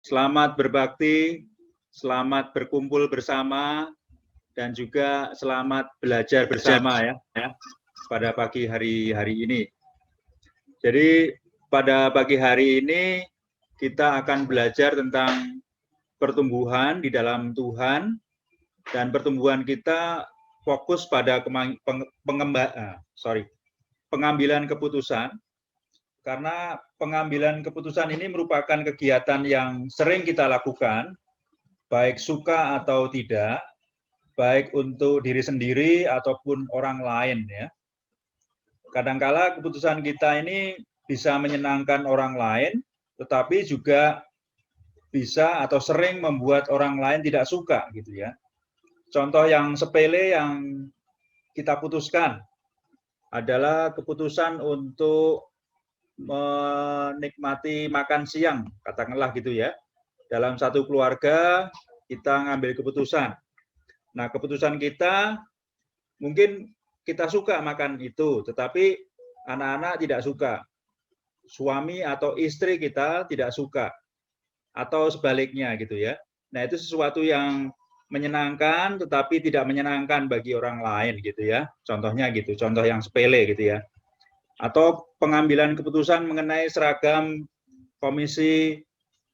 Selamat berbakti, selamat berkumpul bersama, dan juga selamat belajar bersama ya pada pagi hari ini. Jadi pada pagi hari ini kita akan belajar tentang pertumbuhan di dalam Tuhan, dan pertumbuhan kita fokus pada pengambilan keputusan. Karena pengambilan keputusan ini merupakan kegiatan yang sering kita lakukan, baik suka atau tidak, baik untuk diri sendiri ataupun orang lain ya. Kadangkala keputusan kita ini bisa menyenangkan orang lain, tetapi juga bisa atau sering membuat orang lain tidak suka gitu ya. Contoh yang sepele yang kita putuskan adalah keputusan untuk menikmati makan siang, katakanlah gitu ya. Dalam satu keluarga kita ngambil keputusan. Nah, keputusan kita mungkin kita suka makan itu, tetapi anak-anak tidak suka. Suami atau istri kita tidak suka. Atau sebaliknya gitu ya. Nah, itu sesuatu yang menyenangkan tetapi tidak menyenangkan bagi orang lain gitu ya. Contohnya gitu, contoh yang sepele gitu ya. Atau pengambilan keputusan mengenai seragam komisi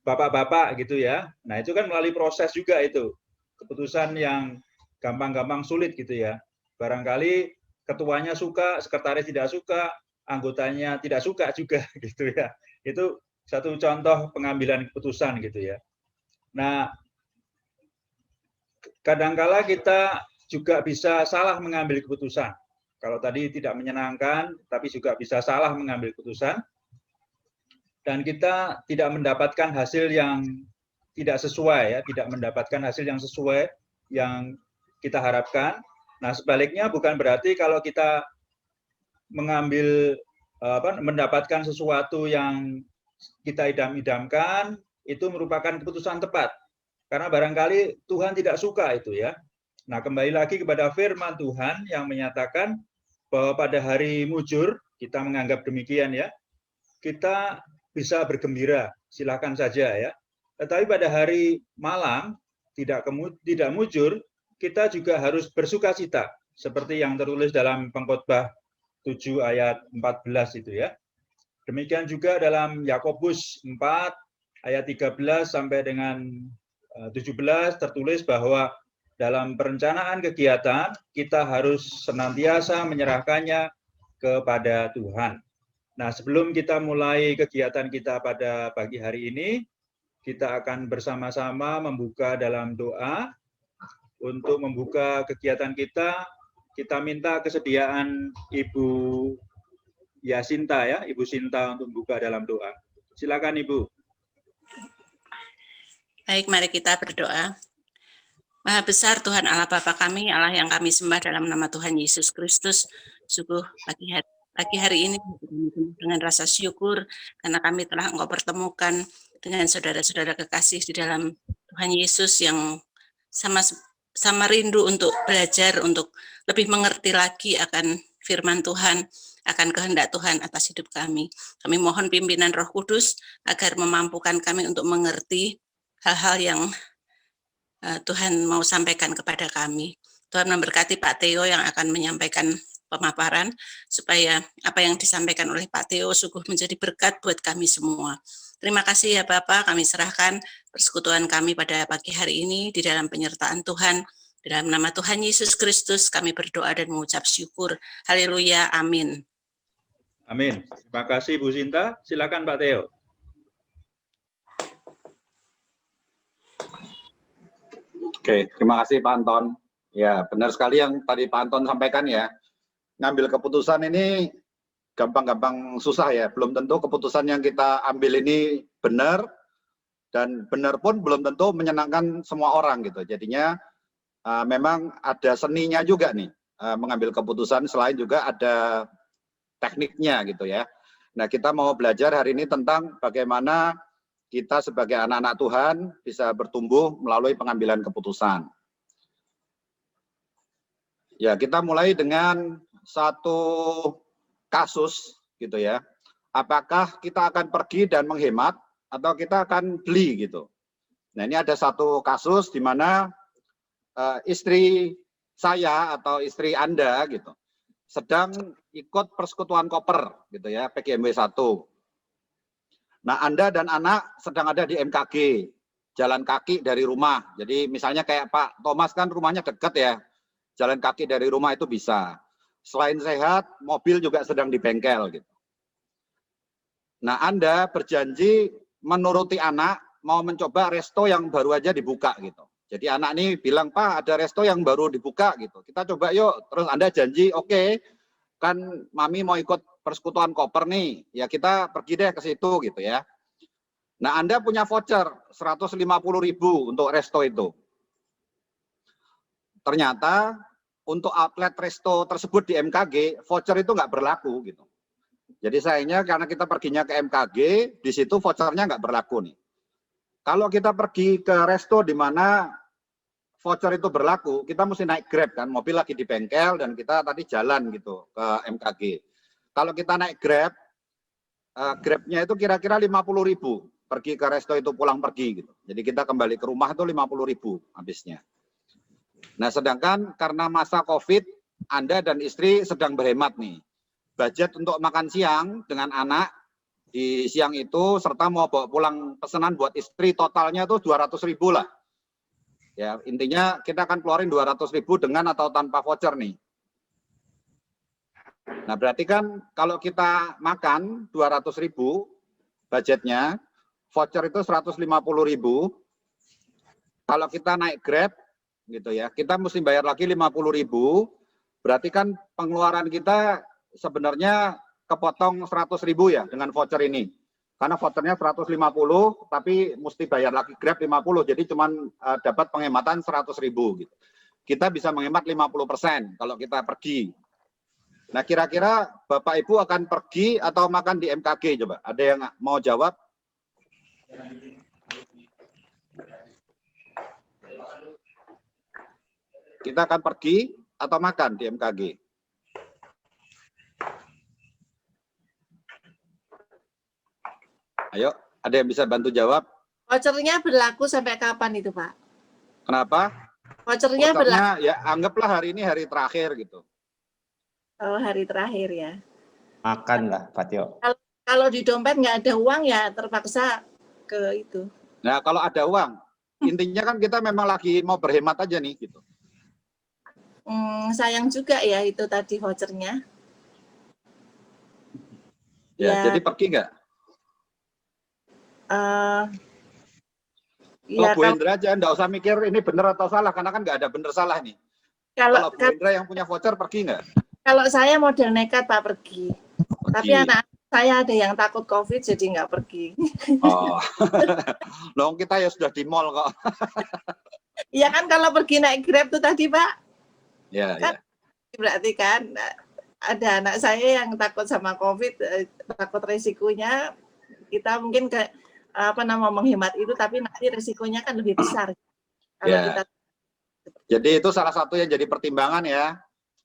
bapak-bapak gitu ya. Nah, itu kan melalui proses juga itu. Keputusan yang gampang-gampang sulit gitu ya. Barangkali ketuanya suka, sekretaris tidak suka, anggotanya tidak suka juga gitu ya. Itu satu contoh pengambilan keputusan gitu ya. Nah, kadangkala kita juga bisa salah mengambil keputusan. Kalau tadi tidak menyenangkan, tapi juga bisa salah mengambil keputusan. Dan kita tidak mendapatkan hasil yang tidak sesuai, ya, tidak mendapatkan hasil yang sesuai yang kita harapkan. Nah, sebaliknya bukan berarti kalau kita mendapatkan sesuatu yang kita idam-idamkan, itu merupakan keputusan tepat. Karena barangkali Tuhan tidak suka itu ya. Nah, kembali lagi kepada firman Tuhan yang menyatakan bahwa pada hari mujur, kita menganggap demikian ya, kita bisa bergembira, silakan saja ya. Tetapi pada hari malam, tidak mujur, kita juga harus bersuka cita, seperti yang tertulis dalam Pengkhotbah 7 ayat 14 itu ya. Demikian juga dalam Yakobus 4 ayat 13 sampai dengan 17 tertulis bahwa dalam perencanaan kegiatan kita harus senantiasa menyerahkannya kepada Tuhan. Nah, sebelum kita mulai kegiatan kita pada pagi hari ini, kita akan bersama-sama membuka dalam doa. Untuk membuka kegiatan kita, kita minta kesediaan Ibu Yasinta ya, Ibu Sinta untuk membuka dalam doa. Silakan Ibu. Baik, mari kita berdoa. Maha besar Tuhan Allah Bapa kami, Allah yang kami sembah dalam nama Tuhan Yesus Kristus. Sungguh pagi hari ini dengan rasa syukur karena kami telah Engkau pertemukan dengan saudara-saudara kekasih di dalam Tuhan Yesus yang sama rindu untuk belajar, untuk lebih mengerti lagi akan firman Tuhan, akan kehendak Tuhan atas hidup kami. Kami mohon pimpinan Roh Kudus agar memampukan kami untuk mengerti hal-hal yang Tuhan mau sampaikan kepada kami. Tuhan memberkati Pak Theo yang akan menyampaikan pemaparan, supaya apa yang disampaikan oleh Pak Theo sungguh menjadi berkat buat kami semua. Terima kasih ya Bapak, kami serahkan persekutuan kami pada pagi hari ini di dalam penyertaan Tuhan. Di dalam nama Tuhan Yesus Kristus kami berdoa dan mengucap syukur. Haleluya, amin. Amin. Terima kasih Bu Sinta. Silakan Pak Theo. Oke, terima kasih Pak Anton. Ya, benar sekali yang tadi Pak Anton sampaikan ya. Ngambil keputusan ini gampang-gampang susah ya. Belum tentu keputusan yang kita ambil ini benar, dan benar pun belum tentu menyenangkan semua orang gitu. Jadinya memang ada seninya juga nih mengambil keputusan, selain juga ada tekniknya gitu ya. Nah, kita mau belajar hari ini tentang bagaimana kita sebagai anak-anak Tuhan bisa bertumbuh melalui pengambilan keputusan. Ya, kita mulai dengan satu kasus gitu ya. Apakah kita akan pergi dan menghemat atau kita akan beli gitu. Nah, ini ada satu kasus di mana istri saya atau istri Anda gitu sedang ikut persekutuan koper gitu ya, PGMW 1. Nah, Anda dan anak sedang ada di MKG, jalan kaki dari rumah. Jadi misalnya kayak Pak Thomas kan rumahnya dekat ya, jalan kaki dari rumah itu bisa. Selain sehat, mobil juga sedang di bengkel gitu. Nah, Anda berjanji menuruti anak mau mencoba resto yang baru aja dibuka gitu. Jadi anak ini bilang, Pak ada resto yang baru dibuka gitu. Kita coba yuk. Terus Anda janji, oke, kan Mami mau ikut persekutuan koper nih. Ya kita pergi deh ke situ gitu ya. Nah Anda punya voucher 150.000 untuk resto itu. Ternyata untuk outlet resto tersebut di MKG, voucher itu nggak berlaku gitu. Jadi sayangnya karena kita perginya ke MKG, di situ vouchernya nggak berlaku nih. Kalau kita pergi ke resto di mana voucher itu berlaku, kita mesti naik Grab kan, mobil lagi di bengkel dan kita tadi jalan gitu ke MKG. Kalau kita naik Grab, Grab-nya itu kira-kira 50.000 pergi ke resto itu pulang pergi gitu. Jadi kita kembali ke rumah itu 50.000 habisnya. Nah sedangkan karena masa COVID, Anda dan istri sedang berhemat nih. Budget untuk makan siang dengan anak di siang itu serta mau bawa pulang pesanan buat istri totalnya tuh 200.000 lah. Ya, intinya kita akan keluarin 200.000 dengan atau tanpa voucher nih. Nah, berarti kan kalau kita makan 200.000 budgetnya, voucher itu 150.000. Kalau kita naik Grab gitu ya, kita mesti bayar lagi 50.000. Berarti kan pengeluaran kita sebenarnya kepotong 100.000 ya dengan voucher ini. Karena vouchernya 150, tapi mesti bayar lagi Grab 50, jadi cuman dapat penghematan 100.000 gitu. Kita bisa menghemat 50% kalau kita pergi. Nah, kira-kira Bapak Ibu akan pergi atau makan di MKG coba? Ada yang mau jawab? Kita akan pergi atau makan di MKG? Ayo, ada yang bisa bantu jawab? Vouchernya berlaku sampai kapan itu, Pak? Kenapa? Vouchernya berlaku. Ya anggaplah hari ini hari terakhir gitu. Oh, hari terakhir ya. Makan lah, Pak Tio. Kalau di dompet nggak ada uang ya terpaksa ke itu. Nah, kalau ada uang, intinya kan kita memang lagi mau berhemat aja nih gitu. Sayang juga ya itu tadi vouchernya. Ya. Jadi pergi nggak? Ya, Bu Hendra aja, nggak usah mikir ini benar atau salah, karena kan nggak ada benar salah nih. Kalau Bu Hendra yang punya voucher pergi nggak? Kalau saya model nekat Pak pergi. Tapi anak saya ada yang takut COVID jadi nggak pergi. Oh, loh kita ya sudah di mall kok. Iya kan kalau pergi naik Grab tuh tadi Pak. Ya, kan, ya. Berarti kan ada anak saya yang takut sama COVID, takut resikonya. Kita mungkin menghemat itu, tapi nanti resikonya kan lebih besar. Kalau kita... Jadi itu salah satu yang jadi pertimbangan ya.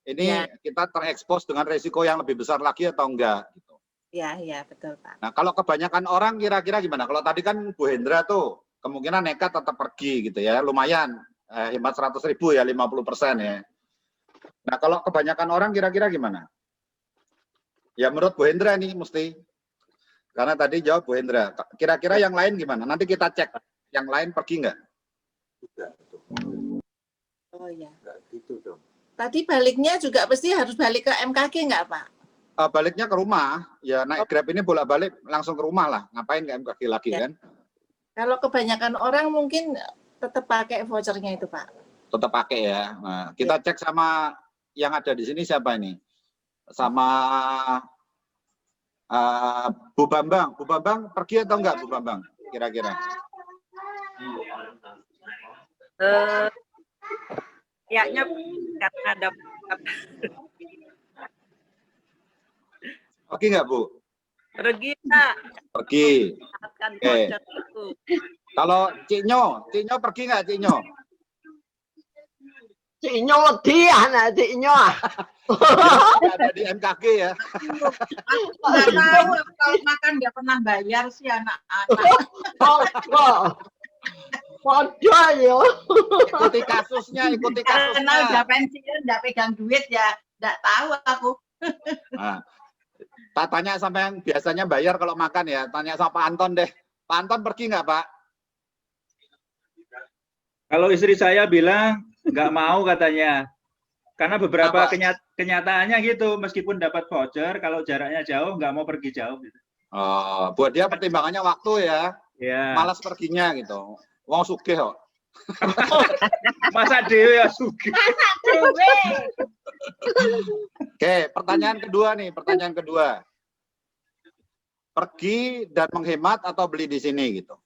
Ini kita terekspos dengan resiko yang lebih besar lagi atau enggak? Gitu. Ya, betul Pak. Nah kalau kebanyakan orang kira-kira gimana? Kalau tadi kan Bu Hendra tuh kemungkinan nekat tetap pergi gitu ya, lumayan hemat 100.000 ya, 50% ya. Nah kalau kebanyakan orang kira-kira gimana? Ya menurut Bu Hendra nih mesti. Karena tadi jawab Bu Hendra. Kira-kira yang lain gimana? Nanti kita cek. Yang lain pergi nggak? Oh ya. Gitu dong. Tadi baliknya juga pasti harus balik ke MKG nggak Pak? Baliknya ke rumah. Ya naik Grab ini bolak-balik langsung ke rumah lah. Ngapain ke MKG lagi kan? Kalau kebanyakan orang mungkin tetap pakai vouchernya itu Pak. Tetap pakai ya. Nah, kita cek sama yang ada di sini siapa ini? Sama Bu Bambang. Bu Bambang pergi atau enggak Bu Bambang? Kira-kira? Kayaknya karena ada. Pergi nggak Bu? Pergi Pak. Pergi. Oke. Kalau Ciknyo pergi nggak Ciknyo? Ciknyo wedi anak Ciknyo. Ada di MKG ya. Nggak tahu kalau makan nggak pernah bayar sih anak-anak. Podo yo. Ikuti kasusnya, ikuti Karena udah kasusnya. pensiun, nggak pegang duit ya, nggak tahu aku. Nah, tak tanya sampai yang biasanya bayar kalau makan ya, tanya sama Pak Anton deh. Pak Anton pergi nggak Pak? Kalau istri saya bilang nggak mau katanya, karena beberapa Kenapa? kenyataannya gitu, meskipun dapat voucher, kalau jaraknya jauh nggak mau pergi jauh. Gitu. Oh, buat dia pertimbangannya waktu ya, Ya, malas perginya gitu. Wong sugih kok. masa dewe ya sugi. Oke, pertanyaan kedua nih, pertanyaan kedua. Pergi dan menghemat atau beli di sini gitu.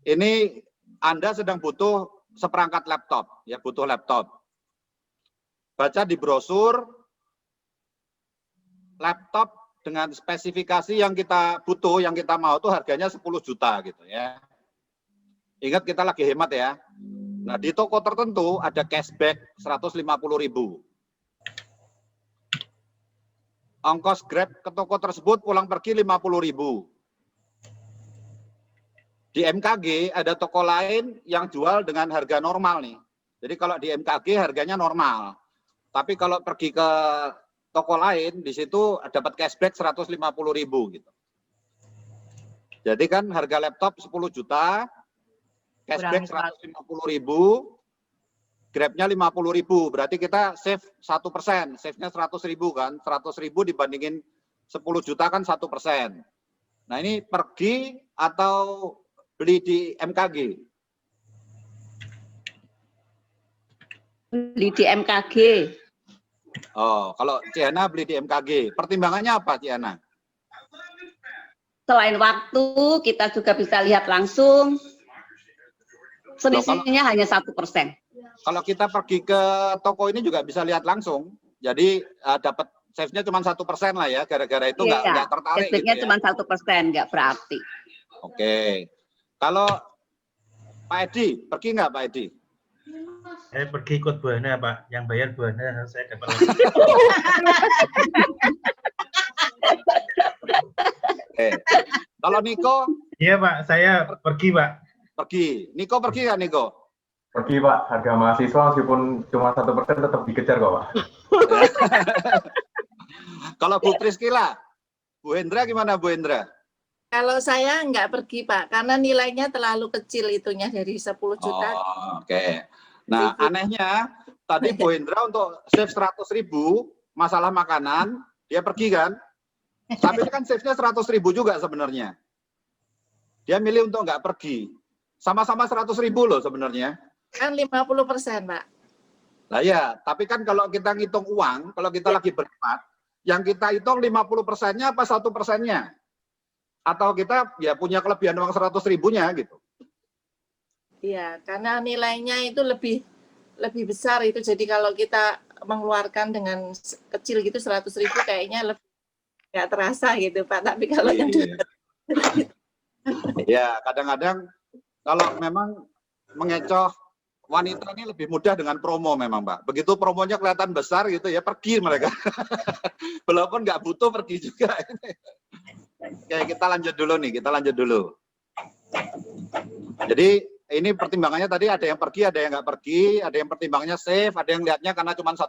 Ini Anda sedang butuh seperangkat laptop, ya butuh laptop. Baca di brosur laptop dengan spesifikasi yang kita butuh, yang kita mau tuh harganya 10 juta gitu ya. Ingat kita lagi hemat ya. Nah, di toko tertentu ada cashback 150.000. Ongkos Grab ke toko tersebut pulang pergi 50.000. Di MKG ada toko lain yang jual dengan harga normal nih. Jadi kalau di MKG harganya normal. Tapi kalau pergi ke toko lain, di situ dapat cashback 150.000 gitu. Jadi kan harga laptop 10 juta, cashback 150.000, Grabnya 50.000. Berarti kita save 1%, save-nya 100.000 kan. 100.000 dibandingin 10 juta kan 1%. Nah ini pergi atau beli di MKG? Beli di MKG. Oh, kalau Ciana beli di MKG. Pertimbangannya apa, Ciana? Selain waktu, kita juga bisa lihat langsung. Selisihnya hanya 1%. Kalau kita pergi ke toko ini juga bisa lihat langsung. Jadi dapat save-nya cuma 1% lah ya. Gara-gara itu nggak tertarik gitu cashback-nya ya. cuma 1%, nggak berarti. Oke. Kalau Pak Edi, pergi nggak Pak Edi? Saya pergi ikut Buana, Pak. Yang bayar Buana, saya dapat. Oke. Kalau Niko? Iya, Pak. Saya pergi, Pak. Pergi. Niko pergi nggak, Niko? Pergi, Pak. Harga mahasiswa meskipun cuma 1% tetap dikejar kok, Pak. Kalau Bu Priskila? Bu Hendra gimana, Bu Hendra? Kalau saya nggak pergi, Pak, karena nilainya terlalu kecil itunya dari 10 juta. Oh, oke. Nah, anehnya tadi Bu Hendra untuk save 100.000 masalah makanan, dia pergi kan? Tapi kan save-nya 100.000 juga sebenarnya. Dia milih untuk nggak pergi. Sama-sama 100.000 loh sebenarnya. Kan 50%, Pak. Nah ya, tapi kan kalau kita ngitung uang, kalau kita lagi berhemat, yang kita hitung 50%-nya apa 1%-nya? Atau kita ya punya kelebihan uang 100.000-nya gitu. Iya, karena nilainya itu lebih besar itu. Jadi kalau kita mengeluarkan dengan kecil gitu 100.000 kayaknya lebih nggak terasa gitu, Pak. Tapi kalau yang ya kadang-kadang kalau memang mengecoh wanita ini lebih mudah dengan promo memang, Pak. Begitu promonya kelihatan besar gitu ya pergi mereka. Walaupun nggak butuh pergi juga. Oke, kita lanjut dulu nih, kita lanjut dulu. Jadi ini pertimbangannya tadi ada yang pergi, ada yang nggak pergi, ada yang pertimbangannya save, ada yang lihatnya karena cuma 1%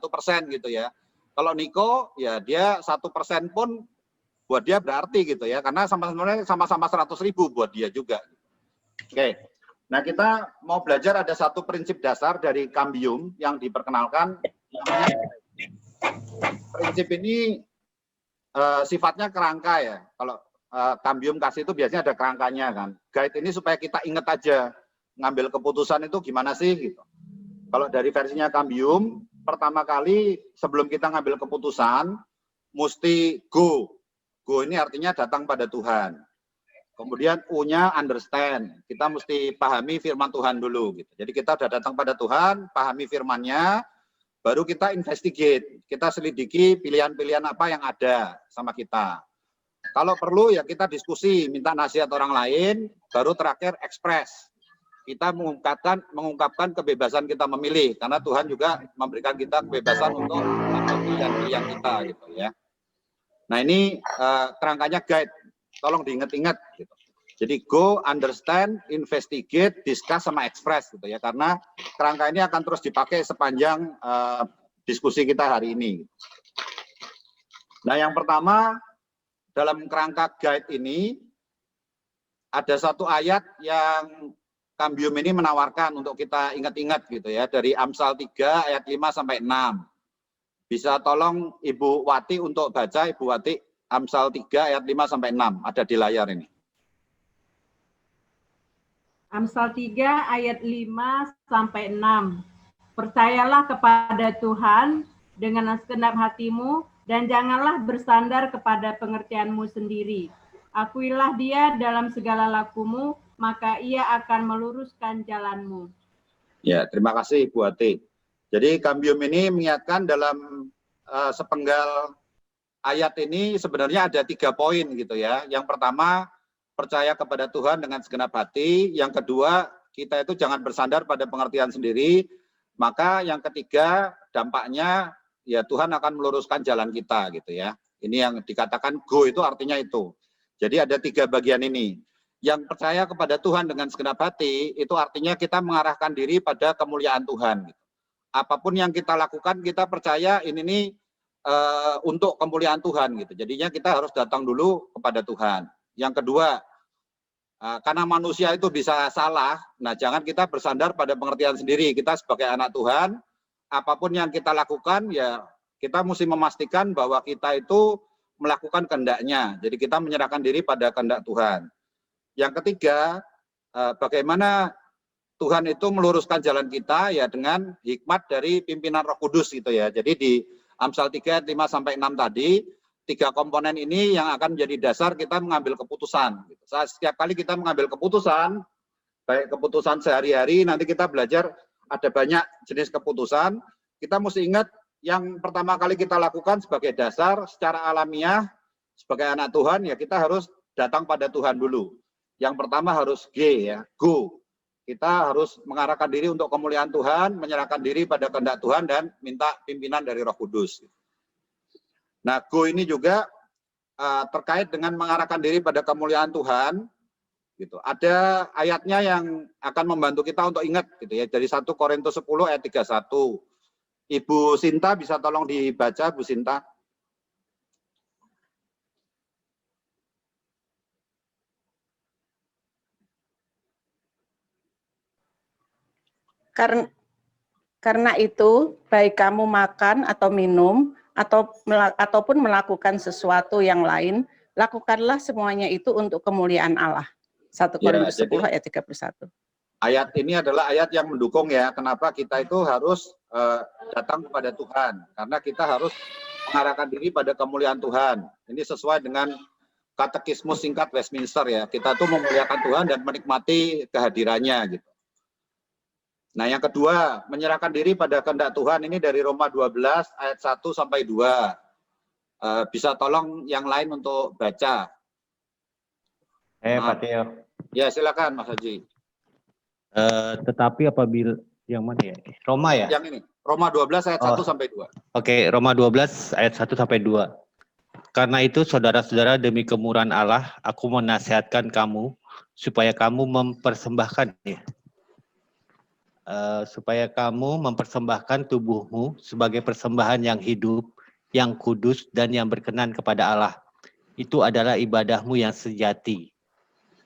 gitu ya. Kalau Niko, ya dia 1% pun buat dia berarti gitu ya, karena sama-sama 100.000 buat dia juga. Oke, nah kita mau belajar ada satu prinsip dasar dari Cambium yang diperkenalkan. Prinsip ini sifatnya kerangka ya. Kalau Cambium kasih itu biasanya ada kerangkanya kan. Guide ini supaya kita ingat aja ngambil keputusan itu gimana sih gitu. Kalau dari versinya Cambium, pertama kali sebelum kita ngambil keputusan mesti go. Go ini artinya datang pada Tuhan. Kemudian U-nya understand. Kita mesti pahami firman Tuhan dulu gitu. Jadi kita udah datang pada Tuhan, pahami firman-Nya, baru kita investigate. Kita selidiki pilihan-pilihan apa yang ada sama kita. Kalau perlu ya kita diskusi, minta nasihat orang lain, baru terakhir ekspres. Kita mengungkapkan kebebasan kita memilih, karena Tuhan juga memberikan kita kebebasan untuk melakukan pilihan-pilihan kita gitu ya. Nah ini kerangkanya guide, tolong diingat-ingat gitu. Jadi go, understand, investigate, discuss, sama express gitu ya. Karena kerangka ini akan terus dipakai sepanjang diskusi kita hari ini. Nah, yang pertama dalam kerangka guide ini ada satu ayat yang Kambium ini menawarkan untuk kita ingat-ingat gitu ya, dari Amsal 3 ayat 5 sampai 6. Bisa tolong Ibu Wati untuk baca, Ibu Wati, Amsal 3 ayat 5 sampai 6, ada di layar ini. Amsal 3 ayat 5 sampai 6. Percayalah kepada Tuhan dengan segenap hatimu dan janganlah bersandar kepada pengertianmu sendiri. Akuilah Dia dalam segala lakumu, maka Ia akan meluruskan jalanmu. Ya, terima kasih Ibu Wati. Jadi Kambium ini mengingatkan dalam sepenggal ayat ini sebenarnya ada 3 poin gitu ya. Yang pertama, percaya kepada Tuhan dengan segenap hati. Yang kedua, kita itu jangan bersandar pada pengertian sendiri. Maka yang ketiga, dampaknya ya Tuhan akan meluruskan jalan kita gitu ya. Ini yang dikatakan go itu artinya itu. Jadi ada 3 bagian ini. Yang percaya kepada Tuhan dengan segenap hati itu artinya kita mengarahkan diri pada kemuliaan Tuhan. Apapun yang kita lakukan, kita percaya ini nih untuk kemuliaan Tuhan gitu. Jadinya kita harus datang dulu kepada Tuhan. Yang kedua, karena manusia itu bisa salah, nah jangan kita bersandar pada pengertian sendiri. Kita sebagai anak Tuhan, apapun yang kita lakukan, ya kita mesti memastikan bahwa kita itu melakukan kehendak-Nya. Jadi kita menyerahkan diri pada kehendak Tuhan. Yang ketiga, bagaimana Tuhan itu meluruskan jalan kita ya dengan hikmat dari pimpinan Roh Kudus gitu ya. Jadi di Amsal 3 ayat 5 sampai 6 tadi, 3 komponen ini yang akan menjadi dasar kita mengambil keputusan. Setiap kali kita mengambil keputusan, baik keputusan sehari-hari, nanti kita belajar ada banyak jenis keputusan. Kita mesti ingat yang pertama kali kita lakukan sebagai dasar secara alamiah, sebagai anak Tuhan, ya kita harus datang pada Tuhan dulu. Yang pertama harus G ya, go. Kita harus mengarahkan diri untuk kemuliaan Tuhan, menyerahkan diri pada kehendak Tuhan dan minta pimpinan dari Roh Kudus. Nah, go ini juga terkait dengan mengarahkan diri pada kemuliaan Tuhan. Gitu. Ada ayatnya yang akan membantu kita untuk ingat gitu ya, dari 1 Korintus 10 ayat 31. Ibu Sinta bisa tolong dibaca, Bu Sinta. Karena itu, baik kamu makan atau minum, ataupun melakukan sesuatu yang lain, lakukanlah semuanya itu untuk kemuliaan Allah. 1 Korintus 10 ayat 31. Ayat ini adalah ayat yang mendukung ya, kenapa kita itu harus datang kepada Tuhan. Karena kita harus mengarahkan diri pada kemuliaan Tuhan. Ini sesuai dengan katekismus singkat Westminster ya. Kita tuh memuliakan Tuhan dan menikmati kehadirannya gitu. Nah, yang kedua, menyerahkan diri pada kehendak Tuhan ini dari Roma 12 ayat 1 sampai 2. Bisa tolong yang lain untuk baca. Pak Tio. Ya, silakan Mas Haji. Tetapi apabila yang mana ya? Roma ya? Yang ini, Roma 12 ayat 1 sampai 2. Oke, Roma 12 ayat 1 sampai 2. Karena itu saudara-saudara, demi kemurahan Allah, aku menasihatkan kamu supaya kamu mempersembahkan tubuhmu sebagai persembahan yang hidup, yang kudus, dan yang berkenan kepada Allah. Itu adalah ibadahmu yang sejati.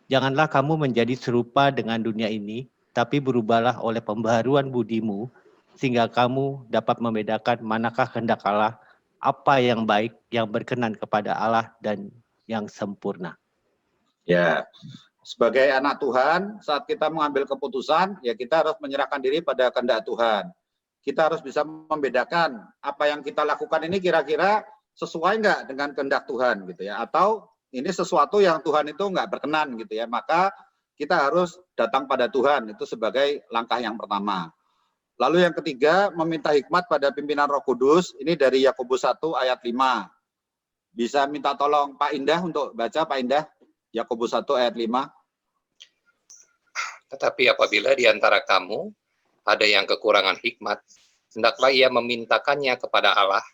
Janganlah kamu menjadi serupa dengan dunia ini, tapi berubahlah oleh pembaharuan budimu, sehingga kamu dapat membedakan manakah kehendak Allah, apa yang baik, yang berkenan kepada Allah, dan yang sempurna. Ya, sebagai anak Tuhan, saat kita mengambil keputusan, ya kita harus menyerahkan diri pada kehendak Tuhan. Kita harus bisa membedakan apa yang kita lakukan ini kira-kira sesuai nggak dengan kehendak Tuhan gitu ya, atau ini sesuatu yang Tuhan itu nggak berkenan gitu ya, maka kita harus datang pada Tuhan, itu sebagai langkah yang pertama. Lalu yang ketiga, meminta hikmat pada pimpinan Roh Kudus, ini dari Yakobus 1 ayat 5. Bisa minta tolong Pak Indah untuk baca, Pak Indah, Yakobus 1 ayat 5. Tetapi apabila di antara kamu ada yang kekurangan hikmat, hendaklah ia memintakannya kepada Allah,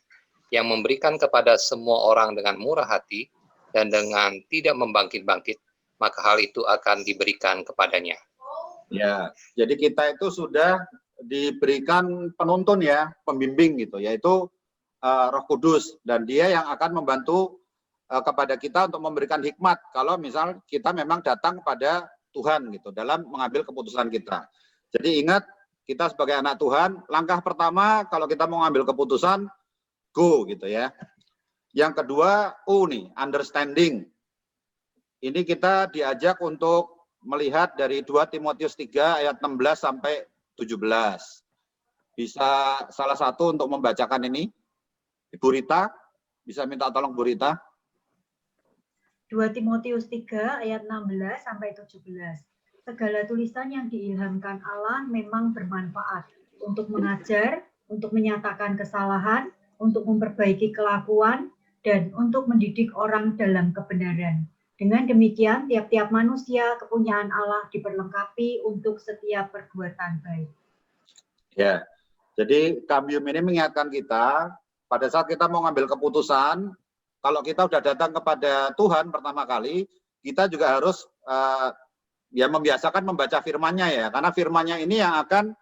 yang memberikan kepada semua orang dengan murah hati dan dengan tidak membangkit-bangkit, maka hal itu akan diberikan kepadanya. Ya, jadi kita itu sudah diberikan penuntun ya, pembimbing gitu, yaitu Roh Kudus, dan dia yang akan membantu kepada kita untuk memberikan hikmat kalau misal kita memang datang kepada Tuhan gitu dalam mengambil keputusan kita. Jadi ingat, kita sebagai anak Tuhan, langkah pertama kalau kita mau ngambil keputusan, go gitu ya. Yang kedua, nih, understanding. Ini kita diajak untuk melihat dari 2 Timotius 3 ayat 16 sampai 17. Bisa salah satu untuk membacakan ini? Ibu Rita, bisa minta tolong Bu Rita? 2 Timotius 3 ayat 16 sampai 17. Segala tulisan yang diilhamkan Allah memang bermanfaat untuk mengajar, untuk menyatakan kesalahan, untuk memperbaiki kelakuan, dan untuk mendidik orang dalam kebenaran. Dengan demikian, tiap-tiap manusia kepunyaan Allah diperlengkapi untuk setiap perbuatan baik. Ya, jadi Kambium ini mengingatkan kita, pada saat kita mau ngambil keputusan, kalau kita sudah datang kepada Tuhan pertama kali, kita juga harus ya membiasakan membaca firman-Nya ya, karena firman-Nya ini yang akan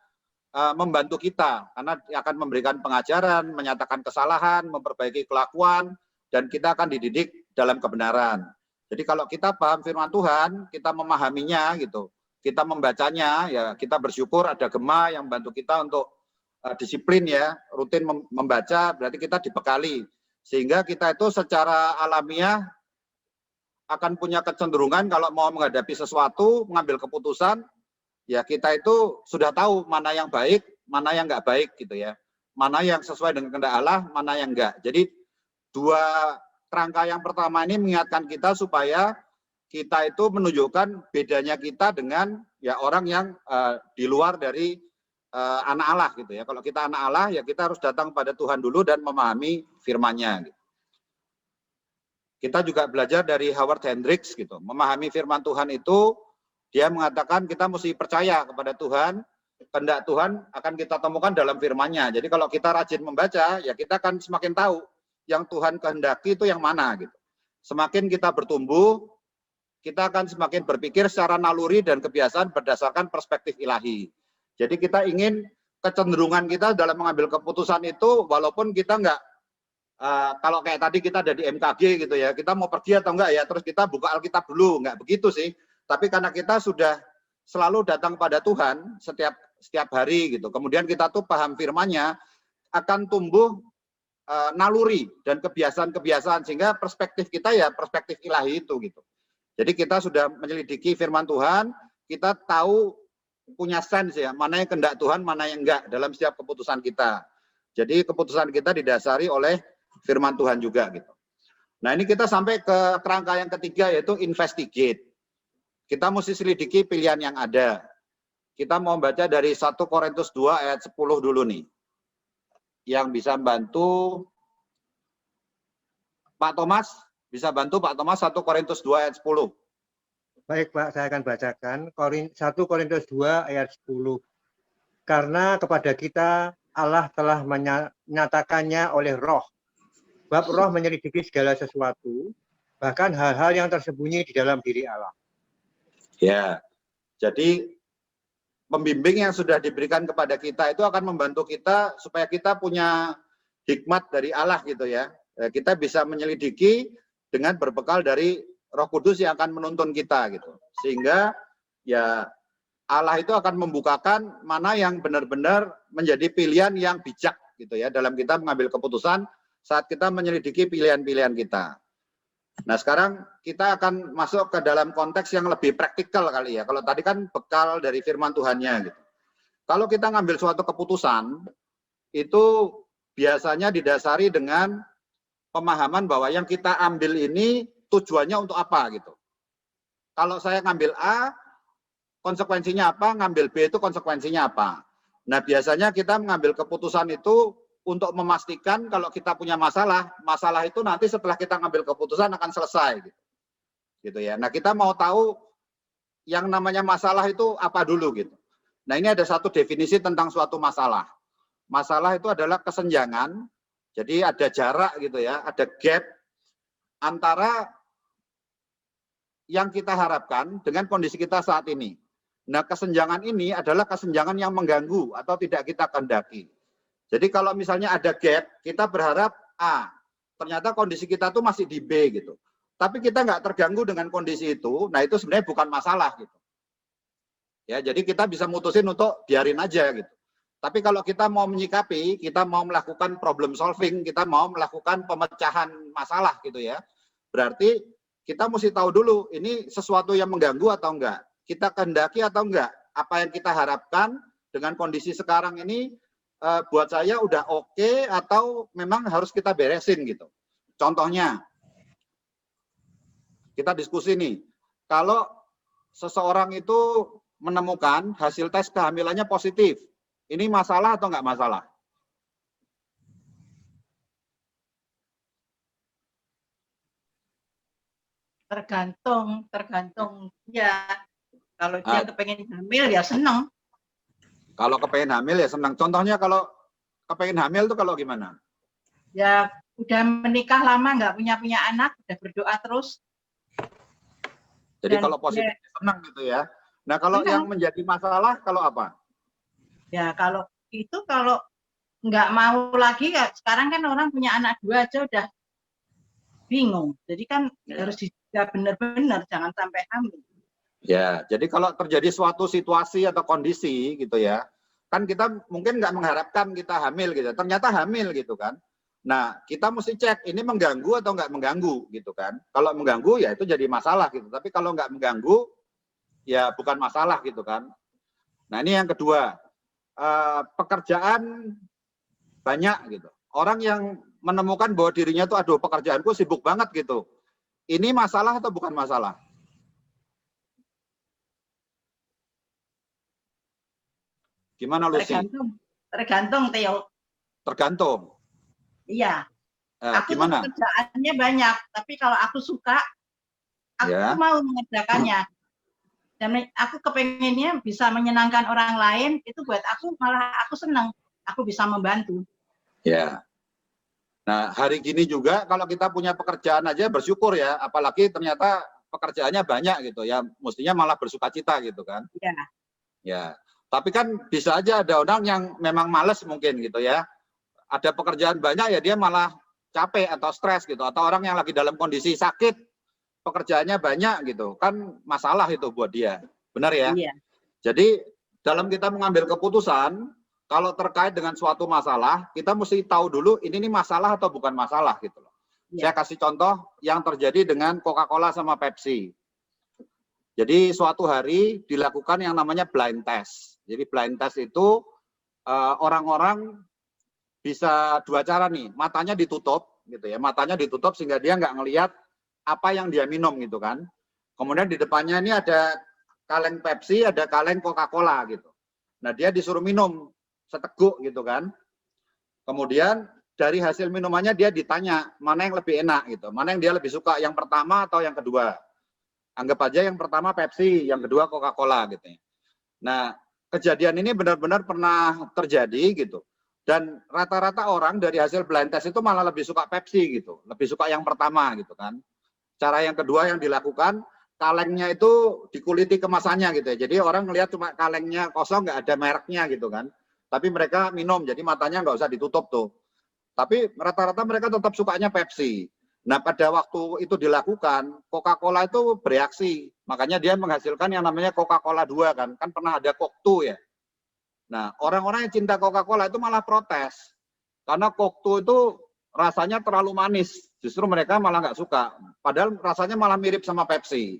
membantu kita, karena akan memberikan pengajaran, menyatakan kesalahan, memperbaiki kelakuan, dan kita akan dididik dalam kebenaran. Jadi kalau kita paham firman Tuhan, kita memahaminya gitu, kita membacanya, ya kita bersyukur ada Gema yang membantu kita untuk disiplin ya, rutin membaca, berarti kita dibekali. Sehingga kita itu secara alamiah akan punya kecenderungan kalau mau menghadapi sesuatu, mengambil keputusan, ya kita itu sudah tahu mana yang baik, mana yang nggak baik gitu ya. Mana yang sesuai dengan kehendak Allah, mana yang enggak. Jadi dua kerangka yang pertama ini mengingatkan kita supaya kita itu menunjukkan bedanya kita dengan ya orang yang di luar dari anak Allah gitu ya. Kalau kita anak Allah ya kita harus datang pada Tuhan dulu dan memahami firman-Nya. Gitu. Kita juga belajar dari Howard Hendricks gitu. Memahami firman Tuhan itu dia mengatakan kita mesti percaya kepada Tuhan. Kehendak Tuhan akan kita temukan dalam firman-Nya. Jadi kalau kita rajin membaca ya kita akan semakin tahu yang Tuhan kehendaki itu yang mana gitu. Semakin kita bertumbuh, kita akan semakin berpikir secara naluri dan kebiasaan berdasarkan perspektif ilahi. Jadi kita ingin kecenderungan kita dalam mengambil keputusan itu, walaupun kita enggak, kalau kayak tadi kita ada di MKG gitu ya, kita mau pergi atau enggak ya, terus kita buka Alkitab dulu, enggak begitu sih. Tapi karena kita sudah selalu datang pada Tuhan setiap hari gitu, kemudian kita tuh paham firman-Nya, akan tumbuh naluri dan kebiasaan-kebiasaan sehingga perspektif kita ya perspektif ilahi itu gitu. Jadi kita sudah menyelidiki firman Tuhan, kita tahu punya sense ya, mana yang kehendak Tuhan, mana yang enggak dalam setiap keputusan kita. Jadi keputusan kita didasari oleh firman Tuhan juga gitu. Nah, ini kita sampai ke kerangka yang ketiga yaitu investigate. Kita mesti selidiki pilihan yang ada. Kita mau baca dari 1 Korintus 2 ayat 10 dulu nih. Yang bisa bantu Pak Thomas, bisa bantu Pak Thomas 1 Korintus 2 ayat 10. Baik Pak, saya akan bacakan 1 Korintus 2 ayat 10. Karena kepada kita Allah telah menyatakannya oleh Roh. Bab Roh menyelidiki segala sesuatu, bahkan hal-hal yang tersembunyi di dalam diri Allah. Ya, jadi pembimbing yang sudah diberikan kepada kita itu akan membantu kita supaya kita punya hikmat dari Allah gitu ya. Kita bisa menyelidiki dengan berbekal dari Roh Kudus yang akan menuntun kita gitu. Sehingga ya Allah itu akan membukakan mana yang benar-benar menjadi pilihan yang bijak gitu ya dalam kita mengambil keputusan saat kita menyelidiki pilihan-pilihan kita. Nah, sekarang kita akan masuk ke dalam konteks yang lebih praktikal kali ya. Kalau tadi kan bekal dari firman Tuhannya gitu. Kalau kita ngambil suatu keputusan, itu biasanya didasari dengan pemahaman bahwa yang kita ambil ini tujuannya untuk apa gitu. Kalau saya ngambil A, konsekuensinya apa, ngambil B itu konsekuensinya apa. Nah, biasanya kita mengambil keputusan itu untuk memastikan kalau kita punya masalah itu nanti setelah kita ngambil keputusan akan selesai gitu ya. Nah, kita mau tahu yang namanya masalah itu apa dulu gitu. Nah, ini ada satu definisi tentang suatu masalah. Masalah itu adalah kesenjangan, jadi ada jarak gitu ya, ada gap antara yang kita harapkan dengan kondisi kita saat ini. Nah, kesenjangan ini adalah kesenjangan yang mengganggu atau tidak kita kehendaki. Jadi kalau misalnya ada gap, kita berharap A, ternyata kondisi kita tuh masih di B gitu. Tapi kita nggak terganggu dengan kondisi itu, nah itu sebenarnya bukan masalah gitu. Ya, jadi kita bisa mutusin untuk biarin aja gitu. Tapi kalau kita mau menyikapi, kita mau melakukan problem solving, kita mau melakukan pemecahan masalah gitu ya. Berarti kita mesti tahu dulu ini sesuatu yang mengganggu atau enggak. Kita kehendaki atau enggak. Apa yang kita harapkan dengan kondisi sekarang ini buat saya udah oke atau memang harus kita beresin gitu. Contohnya, kita diskusi nih, kalau seseorang itu menemukan hasil tes kehamilannya positif, ini masalah atau enggak masalah? Tergantung ya. Kalau dia kepengen hamil ya seneng. Kalau kepengen hamil ya senang. Contohnya kalau kepengen hamil tuh kalau gimana? Ya udah menikah lama nggak punya anak, udah berdoa terus. Jadi kalau positif senang gitu ya. Nah kalau yang menjadi masalah kalau apa? Ya kalau itu kalau nggak mau lagi, sekarang kan orang punya anak 2 aja udah bingung. Jadi kan harus dijaga benar-benar, jangan sampai hamil. Ya, jadi kalau terjadi suatu situasi atau kondisi gitu ya, kan kita mungkin nggak mengharapkan kita hamil gitu, ternyata hamil gitu kan. Nah, kita mesti cek ini mengganggu atau nggak mengganggu gitu kan. Kalau mengganggu ya itu jadi masalah gitu, tapi kalau nggak mengganggu ya bukan masalah gitu kan. Nah ini yang kedua, pekerjaan banyak gitu. Orang yang menemukan bahwa dirinya tuh aduh pekerjaanku sibuk banget gitu. Ini masalah atau bukan masalah? Gimana Lucy? Tergantung Theo. Tergantung. Iya. Aku Gimana? Pekerjaannya banyak, tapi kalau aku suka, aku mau mengerjakannya. Dan aku kepengennya bisa menyenangkan orang lain, itu buat aku malah aku senang, aku bisa membantu. Ya. Nah, hari gini juga kalau kita punya pekerjaan aja bersyukur ya, apalagi ternyata pekerjaannya banyak gitu ya, mestinya malah bersukacita gitu kan. Iya. Ya. Tapi kan bisa aja ada orang yang memang males mungkin gitu ya. Ada pekerjaan banyak ya dia malah capek atau stres gitu. Atau orang yang lagi dalam kondisi sakit, pekerjaannya banyak gitu. Kan masalah itu buat dia. Benar ya? Iya. Jadi dalam kita mengambil keputusan, kalau terkait dengan suatu masalah, kita mesti tahu dulu ini nih masalah atau bukan masalah gitu loh. Iya. Saya kasih contoh yang terjadi dengan Coca-Cola sama Pepsi. Jadi suatu hari dilakukan yang namanya blind test. Jadi blind test itu orang-orang bisa 2 cara nih, matanya ditutup gitu ya, matanya ditutup sehingga dia nggak ngelihat apa yang dia minum gitu kan. Kemudian di depannya ini ada kaleng Pepsi, ada kaleng Coca-Cola gitu. Nah dia disuruh minum seteguk gitu kan. Kemudian dari hasil minumannya dia ditanya mana yang lebih enak gitu, mana yang dia lebih suka, yang pertama atau yang kedua. Anggap aja yang pertama Pepsi, yang kedua Coca-Cola gitu ya. Nah kejadian ini benar-benar pernah terjadi gitu. Dan rata-rata orang dari hasil blind test itu malah lebih suka Pepsi gitu. Lebih suka yang pertama gitu kan. Cara yang kedua yang dilakukan, kalengnya itu dikuliti kemasannya gitu ya. Jadi orang ngelihat cuma kalengnya kosong, nggak ada mereknya gitu kan. Tapi mereka minum, jadi matanya nggak usah ditutup tuh. Tapi rata-rata mereka tetap sukanya Pepsi. Nah pada waktu itu dilakukan, Coca-Cola itu bereaksi. Makanya dia menghasilkan yang namanya Coca-Cola 2 kan. Kan pernah ada Coke 2 ya. Nah orang-orang yang cinta Coca-Cola itu malah protes. Karena Coke 2 itu rasanya terlalu manis. Justru mereka malah nggak suka. Padahal rasanya malah mirip sama Pepsi.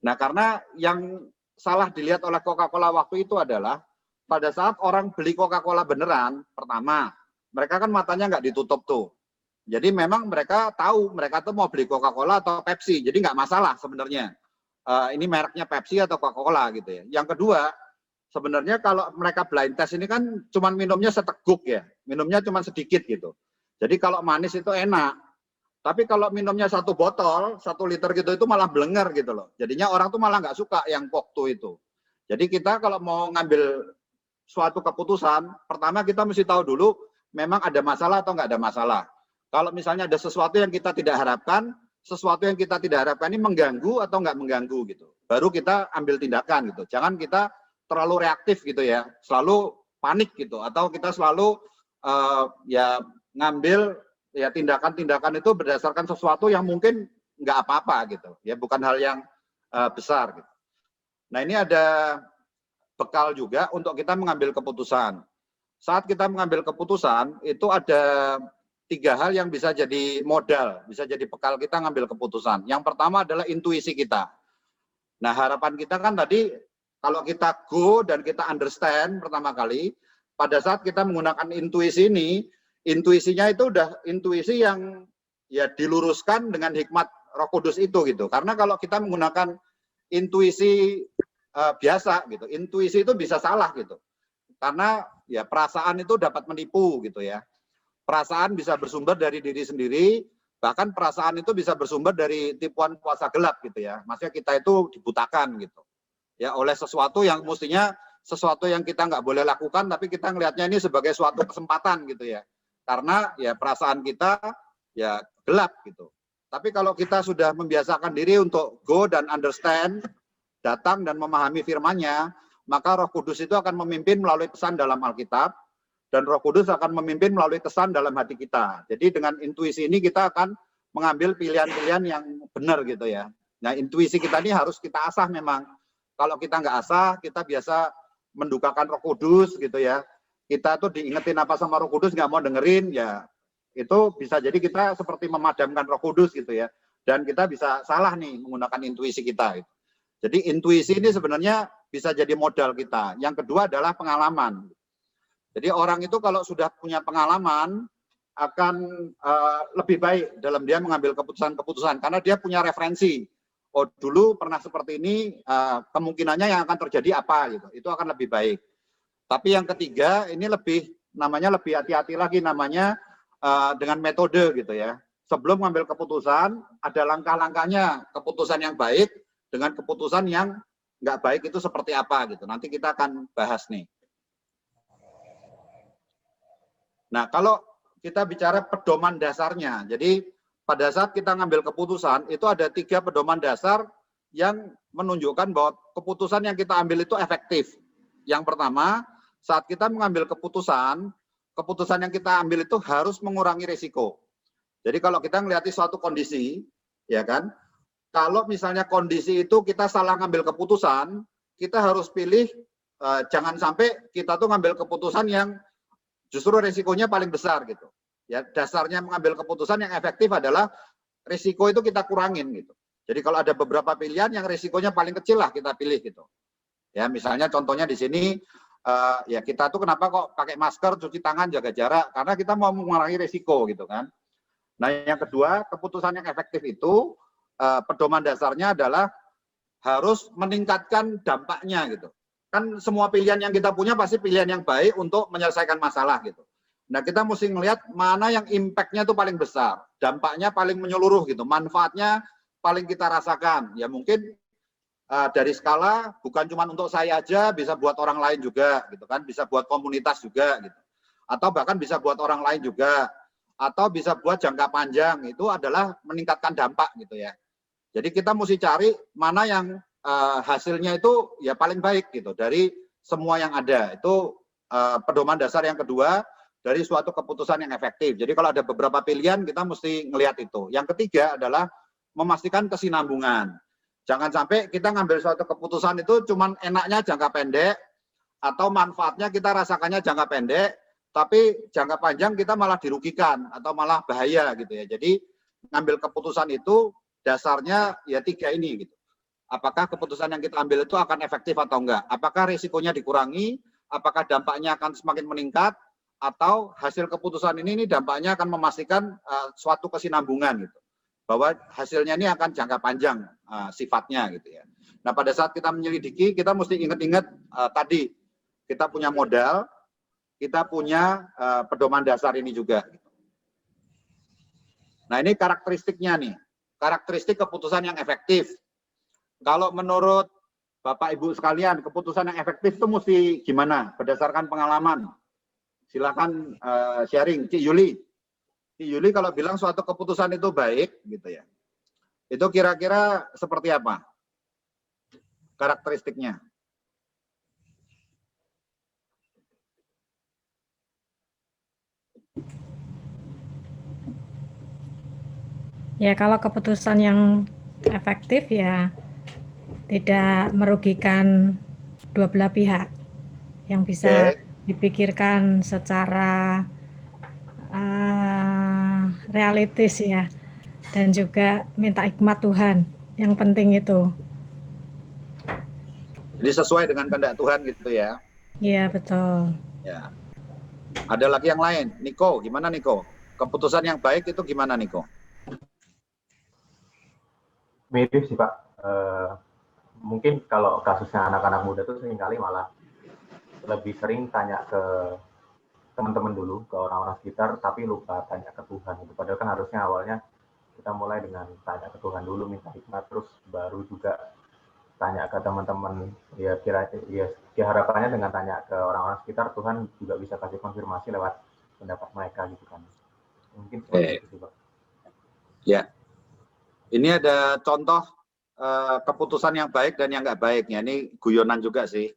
Nah karena yang salah dilihat oleh Coca-Cola waktu itu adalah pada saat orang beli Coca-Cola beneran, pertama, mereka kan matanya nggak ditutup tuh. Jadi memang mereka tahu mereka tuh mau beli Coca-Cola atau Pepsi. Jadi nggak masalah sebenarnya. Ini mereknya Pepsi atau Coca-Cola gitu ya. Yang kedua, sebenarnya kalau mereka blind test ini kan cuman minumnya seteguk ya. Minumnya cuman sedikit gitu. Jadi kalau manis itu enak. Tapi kalau minumnya 1 botol, 1 liter gitu itu malah blenger gitu loh. Jadinya orang tuh malah nggak suka yang Coke itu. Jadi kita kalau mau ngambil suatu keputusan, pertama kita mesti tahu dulu memang ada masalah atau nggak ada masalah. Kalau misalnya ada sesuatu yang kita tidak harapkan, sesuatu yang kita tidak harapkan ini mengganggu atau nggak mengganggu gitu. Baru kita ambil tindakan gitu. Jangan kita terlalu reaktif gitu ya, selalu panik gitu, atau kita selalu ya ngambil ya tindakan-tindakan itu berdasarkan sesuatu yang mungkin nggak apa-apa gitu, ya bukan hal yang besar gitu. Nah ini ada bekal juga untuk kita mengambil keputusan. Saat kita mengambil keputusan itu ada 3 hal yang bisa jadi modal, bisa jadi bekal kita ngambil keputusan. Yang pertama adalah intuisi kita. Nah harapan kita kan tadi kalau kita go dan kita understand pertama kali, pada saat kita menggunakan intuisi ini, intuisinya itu udah intuisi yang ya diluruskan dengan hikmat Roh Kudus itu gitu. Karena kalau kita menggunakan intuisi biasa gitu, intuisi itu bisa salah gitu. Karena ya perasaan itu dapat menipu gitu ya. Perasaan bisa bersumber dari diri sendiri, bahkan perasaan itu bisa bersumber dari tipuan kuasa gelap gitu ya. Maksudnya kita itu dibutakan gitu. Ya oleh sesuatu yang mestinya sesuatu yang kita nggak boleh lakukan, tapi kita ngelihatnya ini sebagai suatu kesempatan gitu ya. Karena ya perasaan kita ya gelap gitu. Tapi kalau kita sudah membiasakan diri untuk go dan understand, datang dan memahami firman-Nya, maka Roh Kudus itu akan memimpin melalui pesan dalam Alkitab, dan Roh Kudus akan memimpin melalui kesan dalam hati kita. Jadi dengan intuisi ini kita akan mengambil pilihan-pilihan yang benar gitu ya. Nah intuisi kita ini harus kita asah memang. Kalau kita nggak asah, kita biasa mendukakan Roh Kudus gitu ya. Kita tuh diingetin apa sama Roh Kudus nggak mau dengerin ya. Itu bisa jadi kita seperti memadamkan Roh Kudus gitu ya. Dan kita bisa salah nih menggunakan intuisi kita. Gitu. Jadi intuisi ini sebenarnya bisa jadi modal kita. Yang kedua adalah pengalaman. Jadi orang itu kalau sudah punya pengalaman akan lebih baik dalam dia mengambil keputusan-keputusan karena dia punya referensi. Oh dulu pernah seperti ini, kemungkinannya yang akan terjadi apa gitu. Itu akan lebih baik. Tapi yang ketiga ini namanya lebih hati-hati lagi namanya dengan metode gitu ya. Sebelum mengambil keputusan ada langkah-langkahnya. Keputusan yang baik dengan keputusan yang nggak baik itu seperti apa gitu. Nanti kita akan bahas nih. Nah, kalau kita bicara pedoman dasarnya, jadi pada saat kita ngambil keputusan, itu ada 3 pedoman dasar yang menunjukkan bahwa keputusan yang kita ambil itu efektif. Yang pertama, saat kita mengambil keputusan yang kita ambil itu harus mengurangi risiko. Jadi kalau kita melihat suatu kondisi, ya kan, kalau misalnya kondisi itu kita salah ngambil keputusan, kita harus pilih, jangan sampai kita tuh ngambil keputusan yang justru risikonya paling besar gitu. Ya dasarnya mengambil keputusan yang efektif adalah risiko itu kita kurangin gitu. Jadi kalau ada beberapa pilihan yang risikonya paling kecil lah kita pilih gitu. Ya misalnya contohnya di sini ya kita tuh kenapa kok pakai masker, cuci tangan, jaga jarak karena kita mau mengurangi risiko gitu kan. Nah yang kedua keputusan yang efektif itu pedoman dasarnya adalah harus meningkatkan dampaknya gitu. Kan semua pilihan yang kita punya pasti pilihan yang baik untuk menyelesaikan masalah gitu. Nah kita mesti melihat mana yang impact-nya itu paling besar, dampaknya paling menyeluruh gitu, manfaatnya paling kita rasakan. Ya mungkin dari skala bukan cuma untuk saya aja, bisa buat orang lain juga gitu kan, bisa buat komunitas juga gitu. Atau bahkan bisa buat orang lain juga, atau bisa buat jangka panjang, itu adalah meningkatkan dampak gitu ya. Jadi kita mesti cari mana yang hasilnya itu ya paling baik gitu dari semua yang ada. Itu pedoman dasar yang kedua dari suatu keputusan yang efektif. Jadi kalau ada beberapa pilihan kita mesti ngelihat itu. Yang ketiga adalah memastikan kesinambungan. Jangan sampai kita ngambil suatu keputusan itu cuman enaknya jangka pendek atau manfaatnya kita rasakannya jangka pendek, tapi jangka panjang kita malah dirugikan atau malah bahaya gitu ya. Jadi ngambil keputusan itu dasarnya ya 3 ini gitu. Apakah keputusan yang kita ambil itu akan efektif atau enggak? Apakah risikonya dikurangi? Apakah dampaknya akan semakin meningkat? Atau hasil keputusan ini dampaknya akan memastikan suatu kesinambungan gitu. Bahwa hasilnya ini akan jangka panjang sifatnya gitu ya. Nah pada saat kita menyelidiki, kita mesti ingat-ingat tadi, kita punya modal, kita punya pedoman dasar ini juga. Gitu. Nah ini karakteristiknya nih, karakteristik keputusan yang efektif. Kalau menurut Bapak Ibu sekalian, keputusan yang efektif itu mesti gimana? Berdasarkan pengalaman. Silakan sharing, Cik Yuli. Cik Yuli kalau bilang suatu keputusan itu baik, gitu ya. Itu kira-kira seperti apa karakteristiknya? Ya, kalau keputusan yang efektif ya tidak merugikan dua belah pihak, yang bisa dipikirkan secara realistis ya, dan juga minta hikmat Tuhan, yang penting itu. Jadi sesuai dengan kehendak Tuhan gitu ya? Iya, betul. Ya. Ada lagi yang lain, Niko, gimana Niko? Keputusan yang baik itu gimana Niko? Mirip sih Pak. Mungkin kalau kasusnya anak-anak muda itu seringkali malah lebih sering tanya ke teman-teman dulu, ke orang-orang sekitar, tapi lupa tanya ke Tuhan. Padahal kan harusnya awalnya kita mulai dengan tanya ke Tuhan dulu, minta hikmat, terus baru juga tanya ke teman-teman. Ya harapannya dengan tanya ke orang-orang sekitar, Tuhan juga bisa kasih konfirmasi lewat pendapat mereka gitu kan. Mungkin seperti itu sih Pak. Ya. Ini ada contoh keputusan yang baik dan yang nggak baiknya. Ini guyonan juga sih.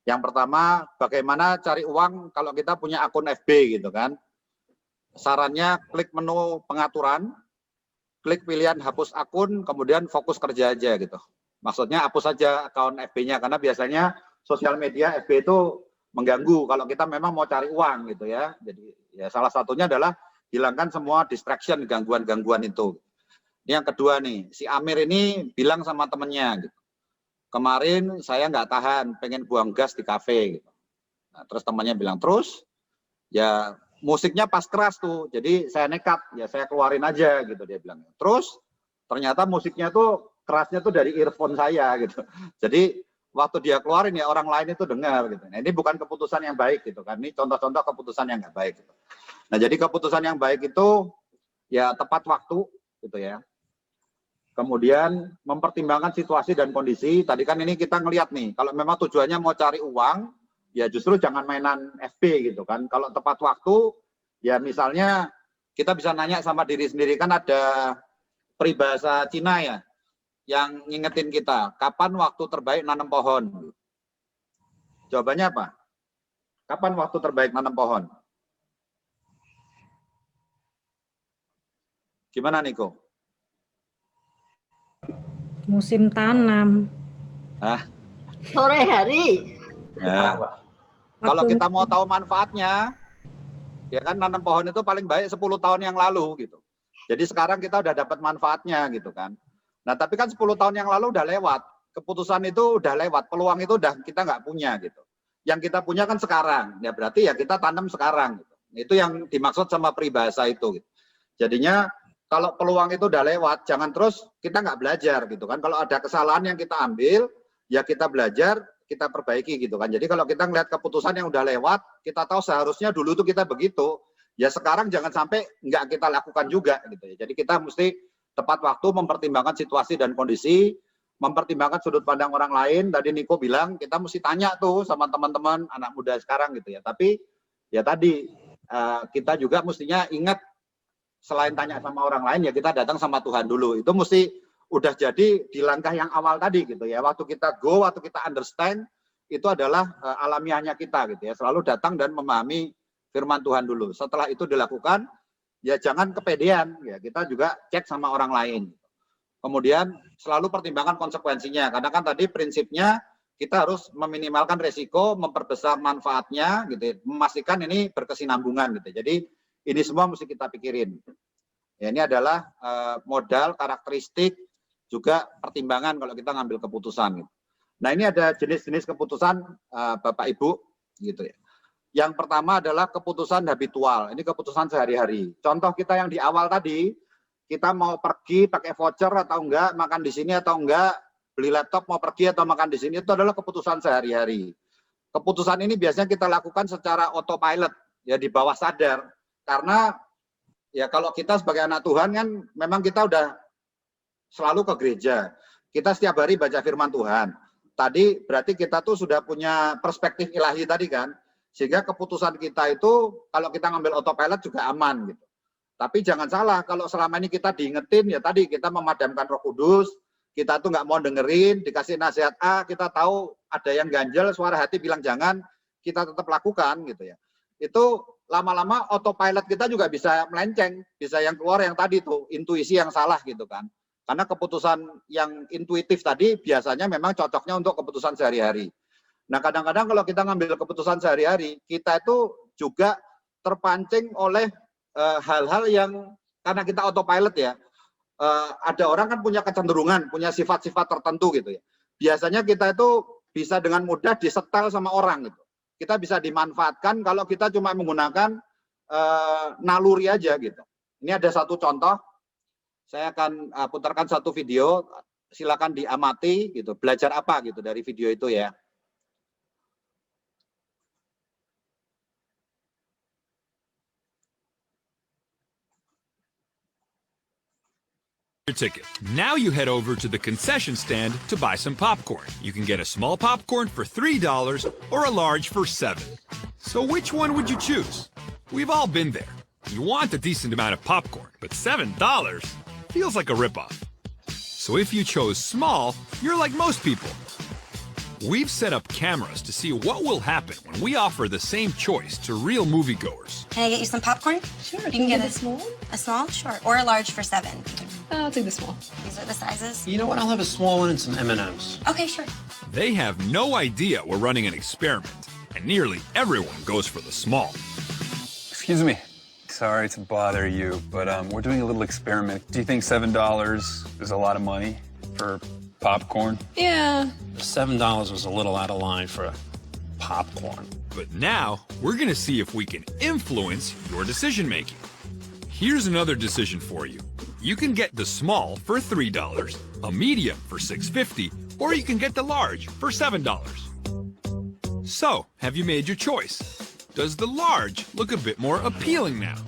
Yang pertama, bagaimana cari uang kalau kita punya akun FB gitu kan. Sarannya klik menu pengaturan, klik pilihan hapus akun, kemudian fokus kerja aja gitu. Maksudnya hapus saja akun FB-nya, karena biasanya sosial media FB itu mengganggu kalau kita memang mau cari uang gitu ya. Jadi ya salah satunya adalah hilangkan semua distraction, gangguan-gangguan itu. Ini yang kedua nih, si Amir ini bilang sama temennya gitu. Kemarin saya nggak tahan, pengen buang gas di kafe gitu. Nah, terus temannya bilang, terus ya musiknya pas keras tuh, jadi saya nekat, ya saya keluarin aja gitu dia bilang. Terus ternyata musiknya tuh kerasnya tuh dari earphone saya gitu. Jadi waktu dia keluarin ya orang lain itu dengar gitu. Nah, ini bukan keputusan yang baik gitu kan. Ini contoh-contoh keputusan yang nggak baik gitu. Nah, jadi keputusan yang baik itu ya tepat waktu gitu ya. Kemudian mempertimbangkan situasi dan kondisi. Tadi kan ini kita ngelihat nih, kalau memang tujuannya mau cari uang, ya justru jangan mainan FB gitu kan. Kalau tepat waktu, ya misalnya kita bisa nanya sama diri sendiri, kan ada peribahasa Cina ya, yang ngingetin kita, kapan waktu terbaik nanam pohon? Jawabannya apa? Kapan waktu terbaik nanam pohon? Gimana Niko? Musim tanam. Sore hari. Ya. Kalau kita mau tahu manfaatnya, ya kan nanam pohon itu paling baik 10 tahun yang lalu gitu. Jadi sekarang kita udah dapat manfaatnya gitu kan. Nah tapi kan 10 tahun yang lalu udah lewat. Keputusan itu udah lewat, peluang itu udah kita nggak punya gitu. Yang kita punya kan sekarang, ya berarti ya kita tanam sekarang gitu. Itu yang dimaksud sama peribahasa itu gitu. Jadinya kalau peluang itu udah lewat, jangan terus kita nggak belajar gitu kan. Kalau ada kesalahan yang kita ambil, ya kita belajar, kita perbaiki gitu kan. Jadi kalau kita ngeliat keputusan yang udah lewat, kita tahu seharusnya dulu tuh kita begitu, ya sekarang jangan sampai nggak kita lakukan juga gitu ya. Jadi kita mesti tepat waktu mempertimbangkan situasi dan kondisi, mempertimbangkan sudut pandang orang lain. Tadi Niko bilang kita mesti tanya tuh sama teman-teman anak muda sekarang gitu ya. Tapi ya tadi kita juga mestinya ingat, selain tanya sama orang lain, ya kita datang sama Tuhan dulu. Itu mesti udah jadi di langkah yang awal tadi gitu ya. Waktu kita go, waktu kita understand, itu adalah alamiahnya kita gitu ya. Selalu datang dan memahami firman Tuhan dulu. Setelah itu dilakukan, ya jangan kepedean. Ya kita juga cek sama orang lain. Kemudian selalu pertimbangkan konsekuensinya. Karena kan tadi prinsipnya kita harus meminimalkan resiko, memperbesar manfaatnya gitu ya. Memastikan ini berkesinambungan gitu. Jadi ini semua mesti kita pikirin. Ya, ini adalah modal, karakteristik, juga pertimbangan kalau kita ngambil keputusan. Gitu. Nah ini ada jenis-jenis keputusan Bapak Ibu, gitu ya. Yang pertama adalah keputusan habitual. Ini keputusan sehari-hari. Contoh kita yang di awal tadi, kita mau pergi pakai voucher atau enggak, makan di sini atau enggak, beli laptop mau pergi atau makan di sini, itu adalah keputusan sehari-hari. Keputusan ini biasanya kita lakukan secara autopilot, ya di bawah sadar. Karena ya kalau kita sebagai anak Tuhan kan memang kita udah selalu ke gereja. Kita setiap hari baca firman Tuhan. Tadi berarti kita tuh sudah punya perspektif ilahi tadi kan. Sehingga keputusan kita itu kalau kita ngambil autopilot juga aman gitu. Tapi jangan salah, kalau selama ini kita diingetin, ya tadi kita memadamkan Roh Kudus, kita tuh nggak mau dengerin, dikasih nasihat A, kita tahu ada yang ganjel, suara hati bilang jangan, kita tetap lakukan gitu ya. Itu lama-lama autopilot kita juga bisa melenceng, bisa yang keluar yang tadi tuh, intuisi yang salah gitu kan. Karena keputusan yang intuitif tadi biasanya memang cocoknya untuk keputusan sehari-hari. Nah kadang-kadang kalau kita ngambil keputusan sehari-hari, kita itu juga terpancing oleh hal-hal yang karena kita autopilot ya, ada orang kan punya kecenderungan, punya sifat-sifat tertentu gitu ya. Biasanya kita itu bisa dengan mudah disetel sama orang gitu. Kita bisa dimanfaatkan kalau kita cuma menggunakan naluri aja gitu. Ini ada satu contoh, saya akan putarkan satu video, silakan diamati gitu, belajar apa gitu dari video itu ya. Ticket. Now you head over to the concession stand to buy some popcorn. You can get a small popcorn for $3 or a large for $7. So which one would you choose? We've all been there. You want a decent amount of popcorn, but $7 feels like a ripoff. So if you chose small, you're like most people. We've set up cameras to see what will happen when we offer the same choice to real moviegoers. Can I get you some popcorn? Sure. You can get a small? A small? Sure. Or a large for $7. I'll take the small. These are the sizes? You know what? I'll have a small one and some M&Ms. Okay, sure. They have no idea we're running an experiment, and nearly everyone goes for the small. Excuse me. Sorry to bother you, but we're doing a little experiment. Do you think $7 is a lot of money for popcorn? Yeah. $7 was a little out of line for popcorn. But now, we're gonna see if we can influence your decision-making. Here's another decision for you. You can get the small for $3, a medium for $6.50, or you can get the large for $7. So, have you made your choice? Does the large look a bit more appealing now?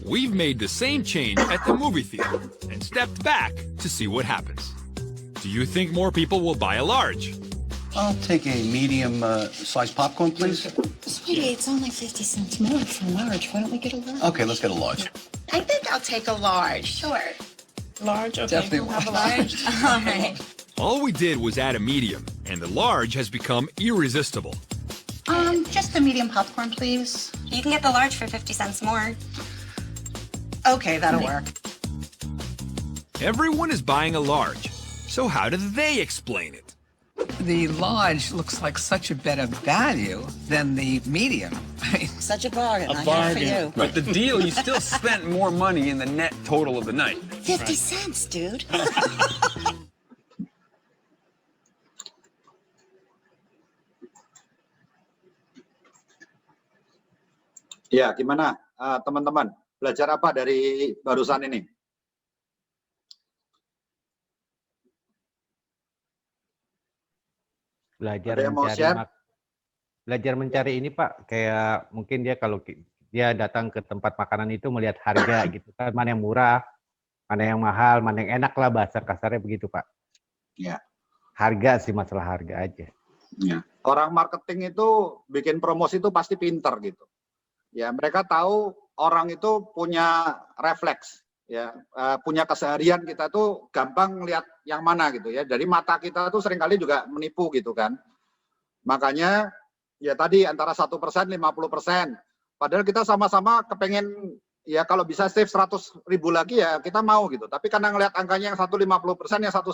We've made the same change at the movie theater and stepped back to see what happens. Do you think more people will buy a large? I'll take a medium sized popcorn, please. Sweetie, it's only 50 cents more for large. Why don't we get a large? Okay, let's get a large. I think I'll take a large. Sure. Large? Okay. Definitely We'll have a large. All right. All we did was add a medium, and the large has become irresistible. Just a medium popcorn, please. You can get the large for 50 cents more. Okay, that'll work. Everyone is buying a large. So how do they explain it? The large looks like such a better value than the medium. Such a bargain. A bargain. But the deal, you still spent more money in the net total of the night. 50 cents, dude. Ya, gimana teman-teman? Belajar apa dari barusan ini? Belajar mencari ini Pak, kayak mungkin dia kalau dia datang ke tempat makanan itu melihat harga gitu kan, mana yang murah, mana yang mahal, mana yang enak lah, bahasa kasarnya begitu Pak. Ya. Harga sih, masalah harga aja. Ya. Orang marketing itu bikin promosi itu pasti pinter gitu. Ya, mereka tahu orang itu punya refleks, ya, punya keseharian, kita tuh gampang lihat yang mana gitu ya. Dari mata kita tuh seringkali juga menipu gitu kan. Makanya ya tadi antara 1%, 50%. Padahal kita sama-sama kepengen ya kalau bisa save 100.000 lagi ya kita mau gitu. Tapi karena ngelihat angkanya yang 150%, yang 1%,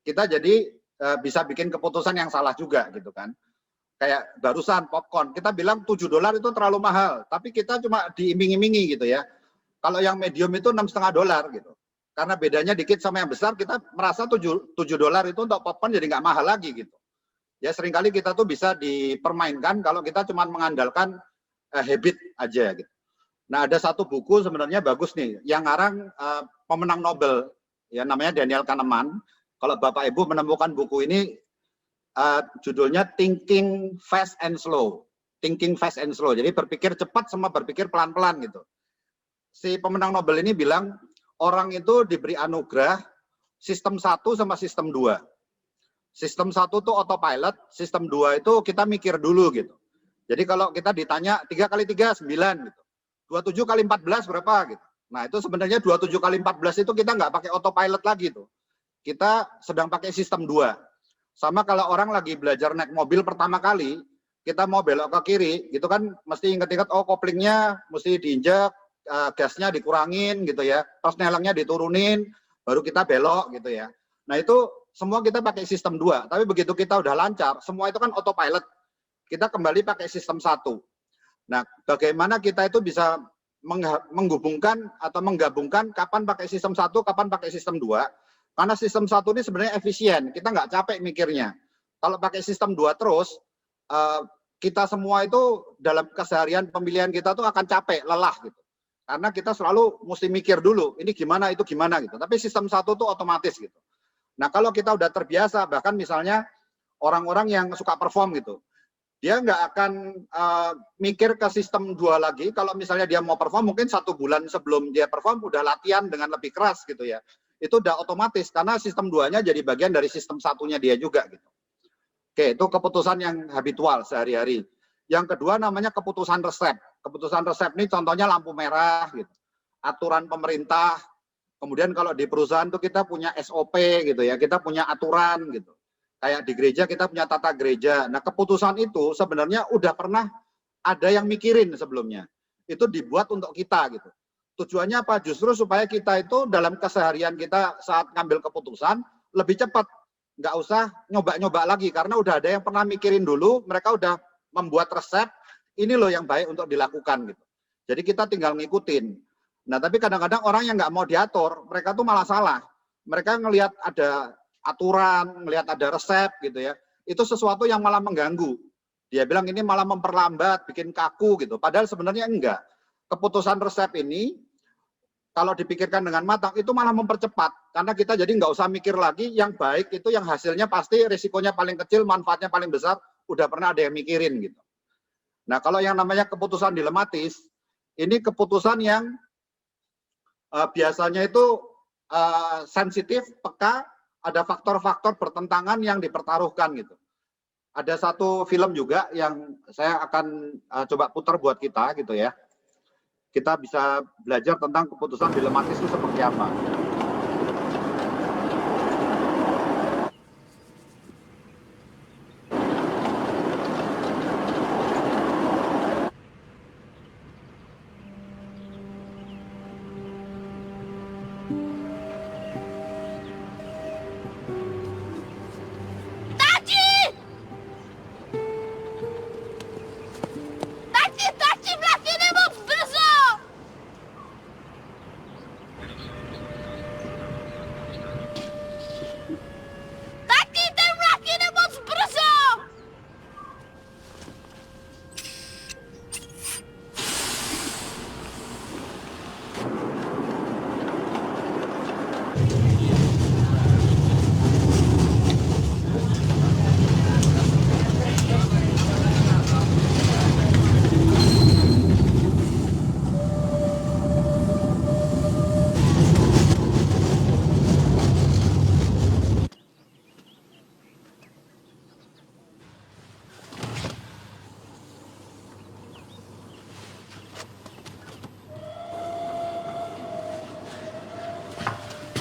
kita jadi bisa bikin keputusan yang salah juga gitu kan. Kayak barusan popcorn, kita bilang $7 itu terlalu mahal, tapi kita cuma diiming-imingi gitu ya. Kalau yang medium itu $6,5 gitu. Karena bedanya dikit sama yang besar, kita merasa $7 itu untuk popcorn jadi nggak mahal lagi gitu. Ya seringkali kita tuh bisa dipermainkan kalau kita cuma mengandalkan habit aja gitu. Nah ada satu buku sebenarnya bagus nih, yang ngarang pemenang Nobel, ya namanya Daniel Kahneman. Kalau Bapak Ibu menemukan buku ini, judulnya Thinking Fast and Slow. Thinking Fast and Slow. Jadi berpikir cepat sama berpikir pelan-pelan gitu. Si pemenang Nobel ini bilang orang itu diberi anugerah sistem 1 sama sistem 2. Sistem 1 itu autopilot, sistem 2 itu kita mikir dulu gitu. Jadi kalau kita ditanya 3 kali 3 9 gitu. 27 kali 14 berapa gitu. Nah, itu sebenarnya 27 kali 14 itu kita nggak pakai autopilot lagi tuh. Kita sedang pakai sistem 2. Sama kalau orang lagi belajar naik mobil pertama kali, kita mau belok ke kiri, gitu kan mesti ingat-ingat, oh koplingnya mesti diinjak, gasnya dikurangin gitu ya, terus nelangnya diturunin, baru kita belok gitu ya. Nah itu semua kita pakai sistem 2, tapi begitu kita udah lancar, semua itu kan autopilot. Kita kembali pakai sistem 1. Nah, bagaimana kita itu bisa menghubungkan atau menggabungkan kapan pakai sistem 1, kapan pakai sistem 2? Karena sistem 1 ini sebenarnya efisien, kita nggak capek mikirnya. Kalau pakai sistem 2 terus, kita semua itu dalam keseharian pemilihan kita tuh akan capek, lelah gitu. Karena kita selalu mesti mikir dulu, ini gimana, itu gimana gitu. Tapi sistem 1 tuh otomatis gitu. Nah kalau kita udah terbiasa, bahkan misalnya orang-orang yang suka perform gitu, dia nggak akan mikir ke sistem 2 lagi. Kalau misalnya dia mau perform, mungkin 1 bulan sebelum dia perform udah latihan dengan lebih keras gitu ya. Itu udah otomatis karena sistem 2-nya jadi bagian dari sistem 1-nya dia juga gitu. Oke, itu keputusan yang habitual sehari-hari. Yang kedua namanya keputusan resep. Keputusan resep ini contohnya lampu merah gitu. Aturan pemerintah. Kemudian kalau di perusahaan itu kita punya SOP gitu ya, kita punya aturan gitu. Kayak di gereja kita punya tata gereja. Nah, keputusan itu sebenarnya udah pernah ada yang mikirin sebelumnya. Itu dibuat untuk kita gitu. Tujuannya apa? Justru supaya kita itu dalam keseharian kita saat ngambil keputusan lebih cepat. Nggak usah nyoba-nyoba lagi, karena udah ada yang pernah mikirin dulu, mereka udah membuat resep, ini loh yang baik untuk dilakukan gitu. Jadi kita tinggal ngikutin. Nah, tapi kadang-kadang orang yang nggak mau diatur, mereka tuh malah salah. Mereka ngelihat ada aturan, ngelihat ada resep gitu ya, itu sesuatu yang malah mengganggu. Dia bilang ini malah memperlambat, bikin kaku gitu. Padahal sebenarnya enggak. Keputusan resep ini, kalau dipikirkan dengan matang, itu malah mempercepat. Karena kita jadi nggak usah mikir lagi, yang baik itu yang hasilnya pasti risikonya paling kecil, manfaatnya paling besar, udah pernah ada yang mikirin gitu. Nah, kalau yang namanya keputusan dilematis, ini keputusan yang biasanya itu sensitif, peka, ada faktor-faktor bertentangan yang dipertaruhkan gitu. Ada satu film juga yang saya akan coba putar buat kita gitu ya. Kita bisa belajar tentang keputusan dilematis itu seperti apa.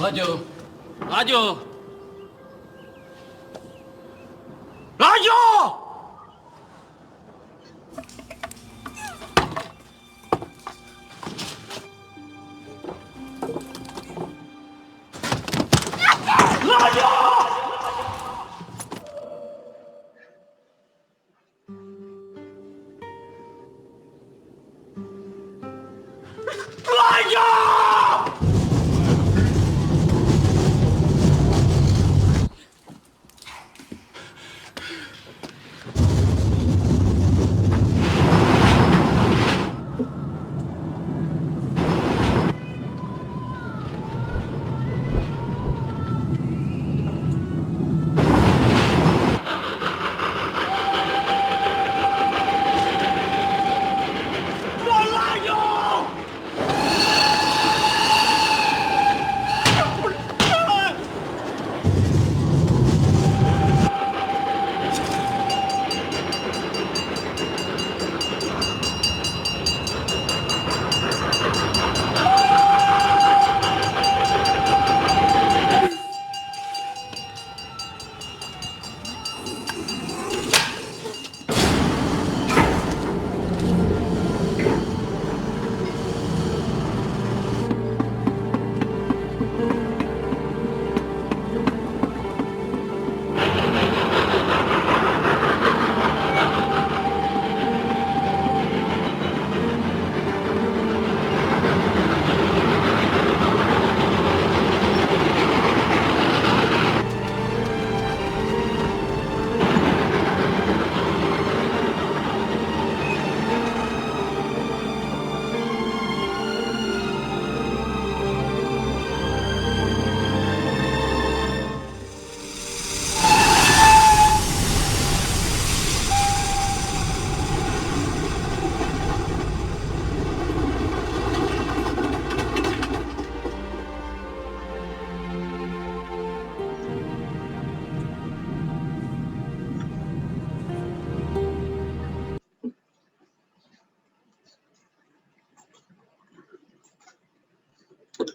Laju, laju, laju! Laju! Laju!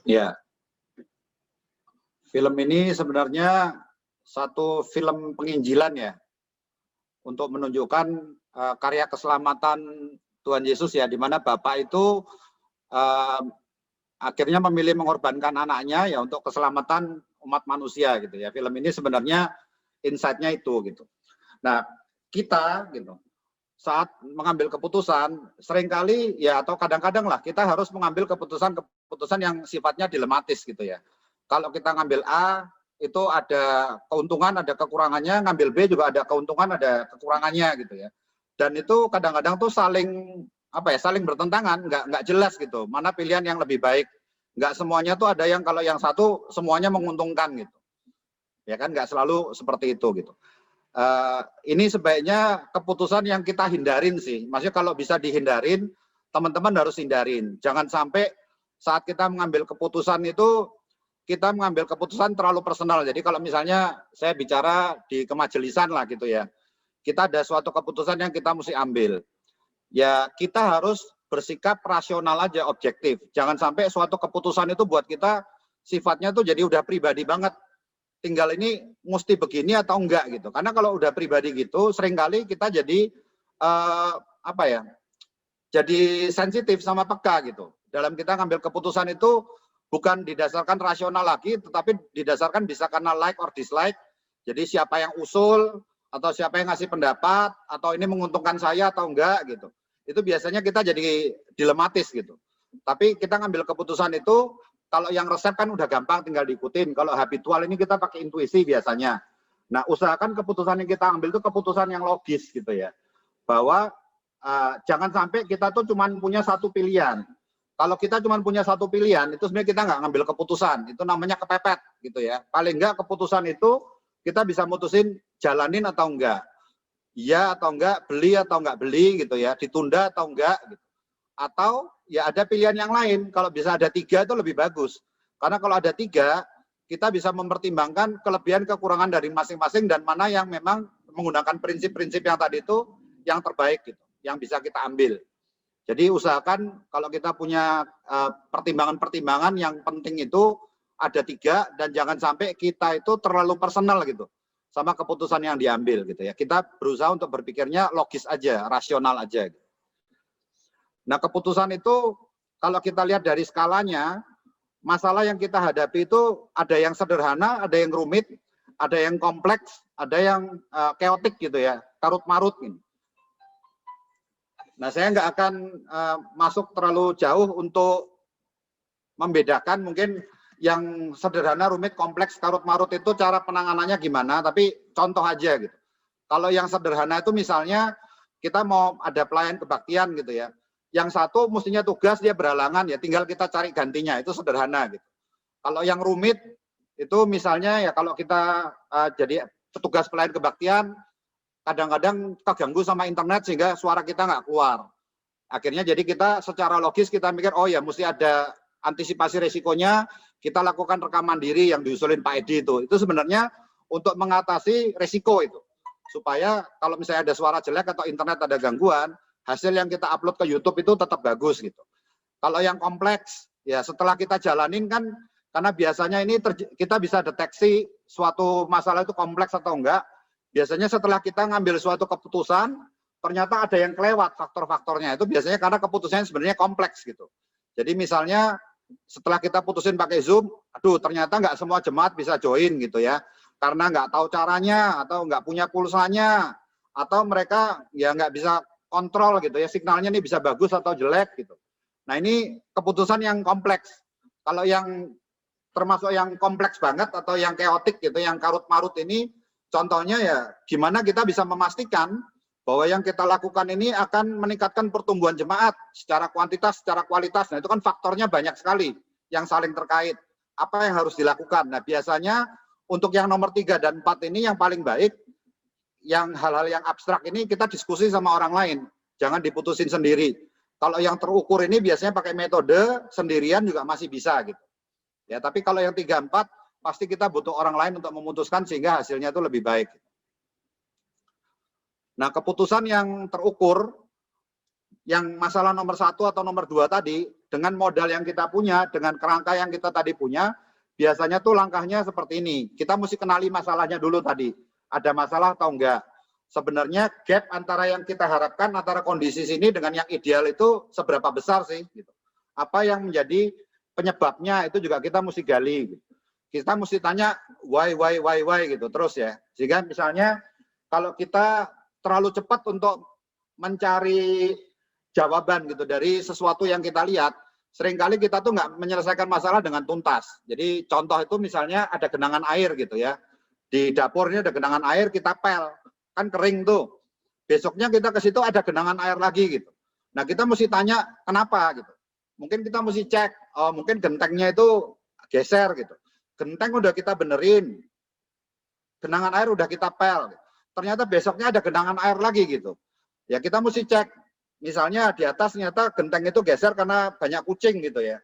Ya, film ini sebenarnya satu film penginjilan ya, untuk menunjukkan karya keselamatan Tuhan Yesus ya, di mana Bapak itu akhirnya memilih mengorbankan anaknya ya untuk keselamatan umat manusia gitu ya. Film ini sebenarnya insight-nya itu gitu. Nah, kita gitu saat mengambil keputusan seringkali ya atau kadang-kadang lah kita harus mengambil keputusan yang sifatnya dilematis gitu ya. Kalau kita ngambil A itu ada keuntungan, ada kekurangannya, ngambil B juga ada keuntungan, ada kekurangannya gitu ya. Dan itu kadang-kadang tuh saling bertentangan, nggak jelas gitu. Mana pilihan yang lebih baik? Nggak semuanya tuh ada yang kalau yang satu semuanya menguntungkan gitu. Ya kan nggak selalu seperti itu gitu. Ini sebaiknya keputusan yang kita hindarin sih. Maksudnya kalau bisa dihindarin, teman-teman harus hindarin. Jangan sampai saat kita mengambil keputusan itu kita mengambil keputusan terlalu personal. Jadi kalau misalnya saya bicara di kemajelisan lah gitu ya, kita ada suatu keputusan yang kita mesti ambil. Ya kita harus bersikap rasional aja, objektif. Jangan sampai suatu keputusan itu buat kita sifatnya tuh jadi udah pribadi banget. Tinggal ini mesti begini atau enggak gitu. Karena kalau udah pribadi gitu, seringkali kita jadi jadi sensitif sama peka gitu. Dalam kita ngambil keputusan itu bukan didasarkan rasional lagi, tetapi didasarkan bisa karena like or dislike. Jadi siapa yang usul, atau siapa yang ngasih pendapat, atau ini menguntungkan saya atau enggak gitu. Itu biasanya kita jadi dilematis gitu. Tapi kita ngambil keputusan itu, kalau yang resep kan udah gampang tinggal diikutin. Kalau habitual ini kita pakai intuisi biasanya. Nah usahakan keputusan yang kita ambil itu keputusan yang logis gitu ya. Bahwa jangan sampai kita tuh cuma punya satu pilihan. Kalau kita cuma punya satu pilihan, itu sebenarnya kita nggak ngambil keputusan. Itu namanya kepepet gitu ya. Paling nggak keputusan itu kita bisa mutusin jalanin atau enggak. Iya atau enggak, beli atau enggak beli gitu ya. Ditunda atau enggak gitu. Atau ya ada pilihan yang lain. Kalau bisa ada 3 itu lebih bagus. Karena kalau ada 3, kita bisa mempertimbangkan kelebihan kekurangan dari masing-masing dan mana yang memang menggunakan prinsip-prinsip yang tadi itu yang terbaik gitu. Yang bisa kita ambil. Jadi usahakan kalau kita punya pertimbangan-pertimbangan yang penting itu ada 3 dan jangan sampai kita itu terlalu personal gitu sama keputusan yang diambil gitu ya. Kita berusaha untuk berpikirnya logis aja, rasional aja. Gitu. Nah keputusan itu kalau kita lihat dari skalanya, masalah yang kita hadapi itu ada yang sederhana, ada yang rumit, ada yang kompleks, ada yang chaotic gitu ya, karut-marut gitu. Nah, saya nggak akan masuk terlalu jauh untuk membedakan mungkin yang sederhana, rumit, kompleks, karut-marut itu cara penanganannya gimana, tapi contoh aja gitu. Kalau yang sederhana itu misalnya kita mau ada pelayan kebaktian gitu ya. Yang satu mestinya tugas dia berhalangan ya, tinggal kita cari gantinya, itu sederhana gitu. Kalau yang rumit itu misalnya ya kalau kita jadi petugas pelayan kebaktian, kadang-kadang keganggu sama internet sehingga suara kita nggak keluar. Akhirnya jadi kita secara logis kita mikir, oh ya mesti ada antisipasi resikonya, kita lakukan rekaman diri yang diusulin Pak Edi itu. Itu sebenarnya untuk mengatasi resiko itu. Supaya kalau misalnya ada suara jelek atau internet ada gangguan, hasil yang kita upload ke YouTube itu tetap bagus gitu. Kalau yang kompleks, ya setelah kita jalanin kan, karena biasanya ini kita bisa deteksi suatu masalah itu kompleks atau enggak, biasanya setelah kita ngambil suatu keputusan, ternyata ada yang kelewat faktor-faktornya. Itu biasanya karena keputusannya sebenarnya kompleks gitu. Jadi misalnya setelah kita putusin pakai Zoom, aduh ternyata nggak semua jemaat bisa join gitu ya. Karena nggak tahu caranya, atau nggak punya pulsanya, atau mereka ya nggak bisa kontrol gitu ya, signalnya ini bisa bagus atau jelek gitu. Nah ini keputusan yang kompleks. Kalau yang termasuk yang kompleks banget atau yang chaotic gitu, yang karut-marut ini, contohnya ya gimana kita bisa memastikan bahwa yang kita lakukan ini akan meningkatkan pertumbuhan jemaat secara kuantitas, secara kualitas. Nah itu kan faktornya banyak sekali yang saling terkait. Apa yang harus dilakukan? Nah biasanya untuk yang nomor 3 dan 4 ini yang paling baik, yang hal-hal yang abstrak ini kita diskusi sama orang lain. Jangan diputusin sendiri. Kalau yang terukur ini biasanya pakai metode sendirian juga masih bisa gitu. Ya tapi kalau yang 3, 4 pasti kita butuh orang lain untuk memutuskan sehingga hasilnya itu lebih baik. Nah, keputusan yang terukur yang masalah nomor 1 atau nomor 2 tadi, dengan modal yang kita punya, dengan kerangka yang kita tadi punya, biasanya tuh langkahnya seperti ini. Kita mesti kenali masalahnya dulu tadi. Ada masalah atau enggak. Sebenarnya gap antara yang kita harapkan, antara kondisi sini dengan yang ideal itu seberapa besar sih? Gitu. Apa yang menjadi penyebabnya itu juga kita mesti gali. Gitu. Kita mesti tanya why gitu terus ya. Sehingga misalnya kalau kita terlalu cepat untuk mencari jawaban gitu dari sesuatu yang kita lihat, seringkali kita tuh nggak menyelesaikan masalah dengan tuntas. Jadi contoh itu misalnya ada genangan air gitu ya. Di dapurnya ada genangan air, kita pel. Kan kering tuh. Besoknya kita ke situ ada genangan air lagi gitu. Nah kita mesti tanya kenapa gitu. Mungkin kita mesti cek, oh, mungkin gentengnya itu geser gitu. Genteng udah kita benerin. Genangan air udah kita pel. Ternyata besoknya ada genangan air lagi gitu. Ya kita mesti cek. Misalnya di atas ternyata genteng itu geser karena banyak kucing gitu ya.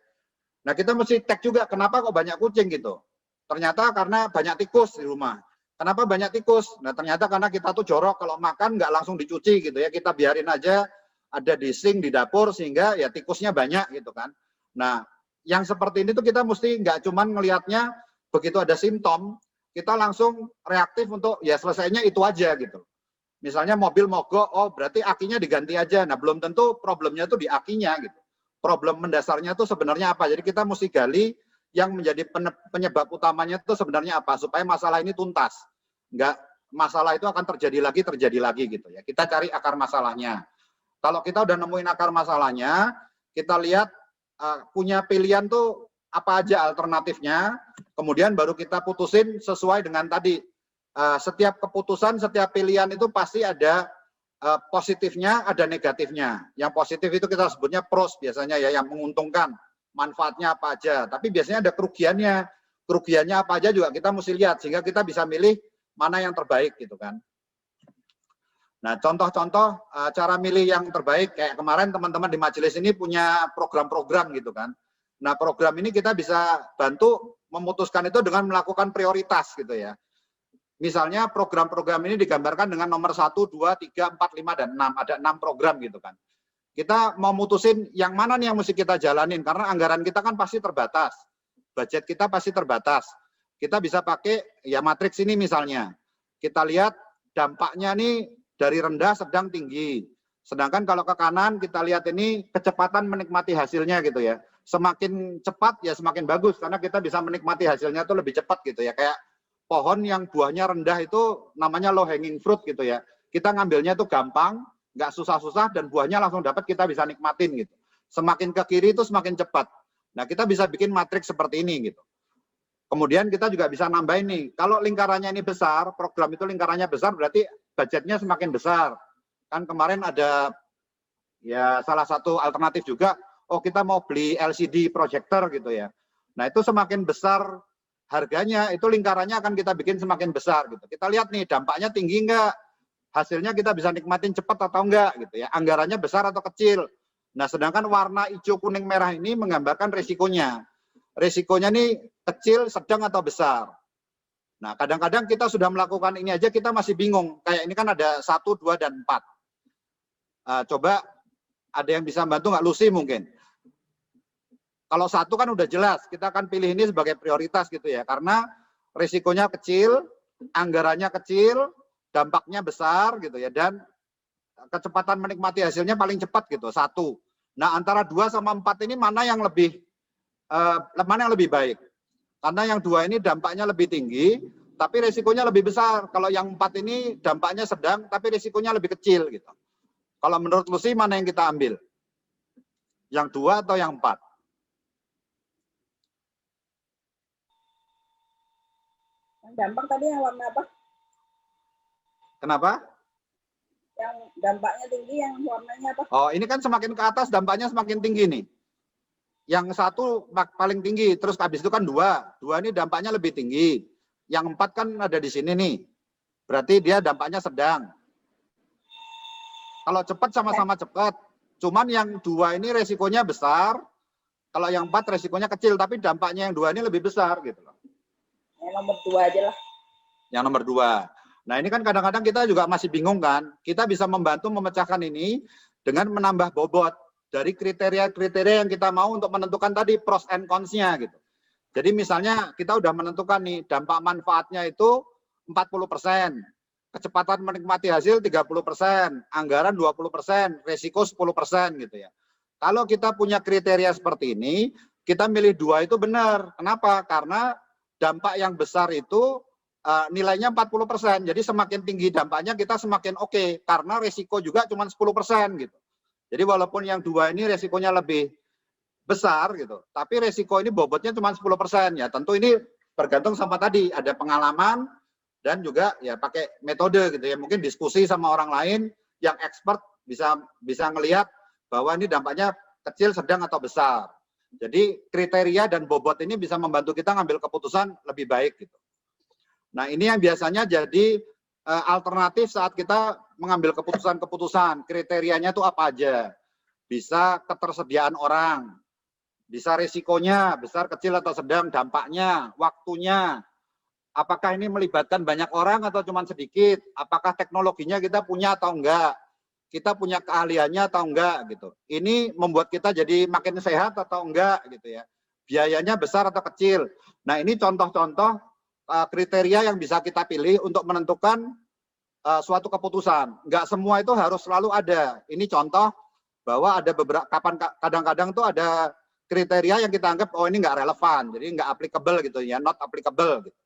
Nah kita mesti cek juga kenapa kok banyak kucing gitu. Ternyata karena banyak tikus di rumah. Kenapa banyak tikus? Nah ternyata karena kita tuh jorok kalau makan nggak langsung dicuci gitu ya. Kita biarin aja ada di sink di dapur sehingga ya tikusnya banyak gitu kan. Nah yang seperti ini tuh kita mesti nggak cuman ngelihatnya begitu ada simptom kita langsung reaktif untuk ya selesainya itu aja gitu. Misalnya mobil mogok, oh berarti akinya diganti aja. Nah belum tentu problemnya tuh di akinya gitu. Problem mendasarnya tuh sebenarnya apa? Jadi kita mesti gali yang menjadi penyebab utamanya itu sebenarnya apa? Supaya masalah ini tuntas. Enggak, masalah itu akan terjadi lagi gitu ya. Kita cari akar masalahnya. Kalau kita udah nemuin akar masalahnya, kita lihat punya pilihan tuh apa aja alternatifnya, kemudian baru kita putusin sesuai dengan tadi. Setiap keputusan, setiap pilihan itu pasti ada positifnya, ada negatifnya. Yang positif itu kita sebutnya pros biasanya ya, yang menguntungkan. Manfaatnya apa aja. Tapi biasanya ada kerugiannya. Kerugiannya apa aja juga kita mesti lihat, sehingga kita bisa milih mana yang terbaik gitu kan. Nah contoh-contoh cara milih yang terbaik, kayak kemarin teman-teman di majelis ini punya program-program gitu kan. Nah program ini kita bisa bantu memutuskan itu dengan melakukan prioritas gitu ya. Misalnya program-program ini digambarkan dengan nomor 1, 2, 3, 4, 5, dan 6. Ada 6 program gitu kan. Kita mau mutusin yang mana nih yang mesti kita jalanin. Karena anggaran kita kan pasti terbatas. Budget kita pasti terbatas. Kita bisa pakai ya matriks ini misalnya. Kita lihat dampaknya nih dari rendah, sedang, tinggi. Sedangkan kalau ke kanan kita lihat ini kecepatan menikmati hasilnya gitu ya. Semakin cepat ya semakin bagus. Karena kita bisa menikmati hasilnya tuh lebih cepat gitu ya. Kayak pohon yang buahnya rendah itu namanya low hanging fruit gitu ya. Kita ngambilnya itu gampang, nggak susah-susah, dan buahnya langsung dapat, kita bisa nikmatin gitu. Semakin ke kiri itu semakin cepat. Nah kita bisa bikin matriks seperti ini gitu. Kemudian kita juga bisa nambahin nih, kalau lingkarannya ini besar, program itu lingkarannya besar berarti budgetnya semakin besar. Kan kemarin ada ya salah satu alternatif juga, oh kita mau beli LCD projector gitu ya. Nah itu semakin besar harganya, itu lingkarannya akan kita bikin semakin besar gitu. Kita lihat nih dampaknya tinggi enggak, hasilnya kita bisa nikmatin cepat atau enggak gitu ya. Anggarannya besar atau kecil. Nah sedangkan warna hijau, kuning, merah ini menggambarkan risikonya. Risikonya nih kecil, sedang atau besar. Nah kadang-kadang kita sudah melakukan ini aja kita masih bingung. Kayak ini kan ada 1, 2, dan 4. Coba ada yang bisa bantu nggak? Lucy mungkin. Kalau 1 kan udah jelas, kita akan pilih ini sebagai prioritas gitu ya. Karena risikonya kecil, anggarannya kecil, dampaknya besar gitu ya. Dan kecepatan menikmati hasilnya paling cepat gitu, 1. Nah antara 2 sama 4 ini mana yang lebih baik? Karena yang 2 ini dampaknya lebih tinggi, tapi risikonya lebih besar. Kalau yang 4 ini dampaknya sedang, tapi risikonya lebih kecil gitu. Kalau menurut Lucy mana yang kita ambil? Yang 2 atau yang 4? Dampak tadi yang warna apa? Kenapa? Yang dampaknya tinggi, yang warnanya apa? Oh, ini kan semakin ke atas dampaknya semakin tinggi nih. Yang 1 paling tinggi, terus habis itu kan 2. 2 ini dampaknya lebih tinggi. Yang 4 kan ada di sini nih. Berarti dia dampaknya sedang. Kalau cepat sama-sama cepat. Cuman yang 2 ini resikonya besar. Kalau yang 4 resikonya kecil, tapi dampaknya yang 2 ini lebih besar gitu loh. Yang nomor 2 aja lah. Yang nomor 2. Nah ini kan kadang-kadang kita juga masih bingung kan. Kita bisa membantu memecahkan ini dengan menambah bobot dari kriteria-kriteria yang kita mau untuk menentukan tadi pros and cons-nya gitu. Jadi misalnya kita udah menentukan nih dampak manfaatnya itu 40%, kecepatan menikmati hasil 30%, anggaran 20%, resiko 10% gitu ya. Kalau kita punya kriteria seperti ini, kita milih 2 itu benar. Kenapa? Karena dampak yang besar itu nilainya 40%. Jadi semakin tinggi dampaknya kita semakin oke, karena resiko juga cuma 10% gitu. Jadi walaupun yang 2 ini resikonya lebih besar gitu, tapi resiko ini bobotnya cuma 10% ya. Tentu ini bergantung sama tadi, ada pengalaman dan juga ya pakai metode gitu ya. Mungkin diskusi sama orang lain yang expert bisa ngelihat bahwa ini dampaknya kecil, sedang atau besar. Jadi kriteria dan bobot ini bisa membantu kita ngambil keputusan lebih baik gitu. Nah, ini yang biasanya jadi alternatif saat kita mengambil keputusan-keputusan. Kriterianya itu apa aja? Bisa ketersediaan orang, bisa risikonya, besar, kecil, atau sedang, dampaknya, waktunya. Apakah ini melibatkan banyak orang atau cuma sedikit? Apakah teknologinya kita punya atau enggak? Kita punya keahliannya atau enggak gitu. Ini membuat kita jadi makin sehat atau enggak gitu ya. Biayanya besar atau kecil. Nah, ini contoh-contoh kriteria yang bisa kita pilih untuk menentukan suatu keputusan. Enggak semua itu harus selalu ada. Ini contoh bahwa ada beberapa kadang-kadang tuh ada kriteria yang kita anggap oh ini enggak relevan, jadi enggak applicable gitu ya, not applicable gitu.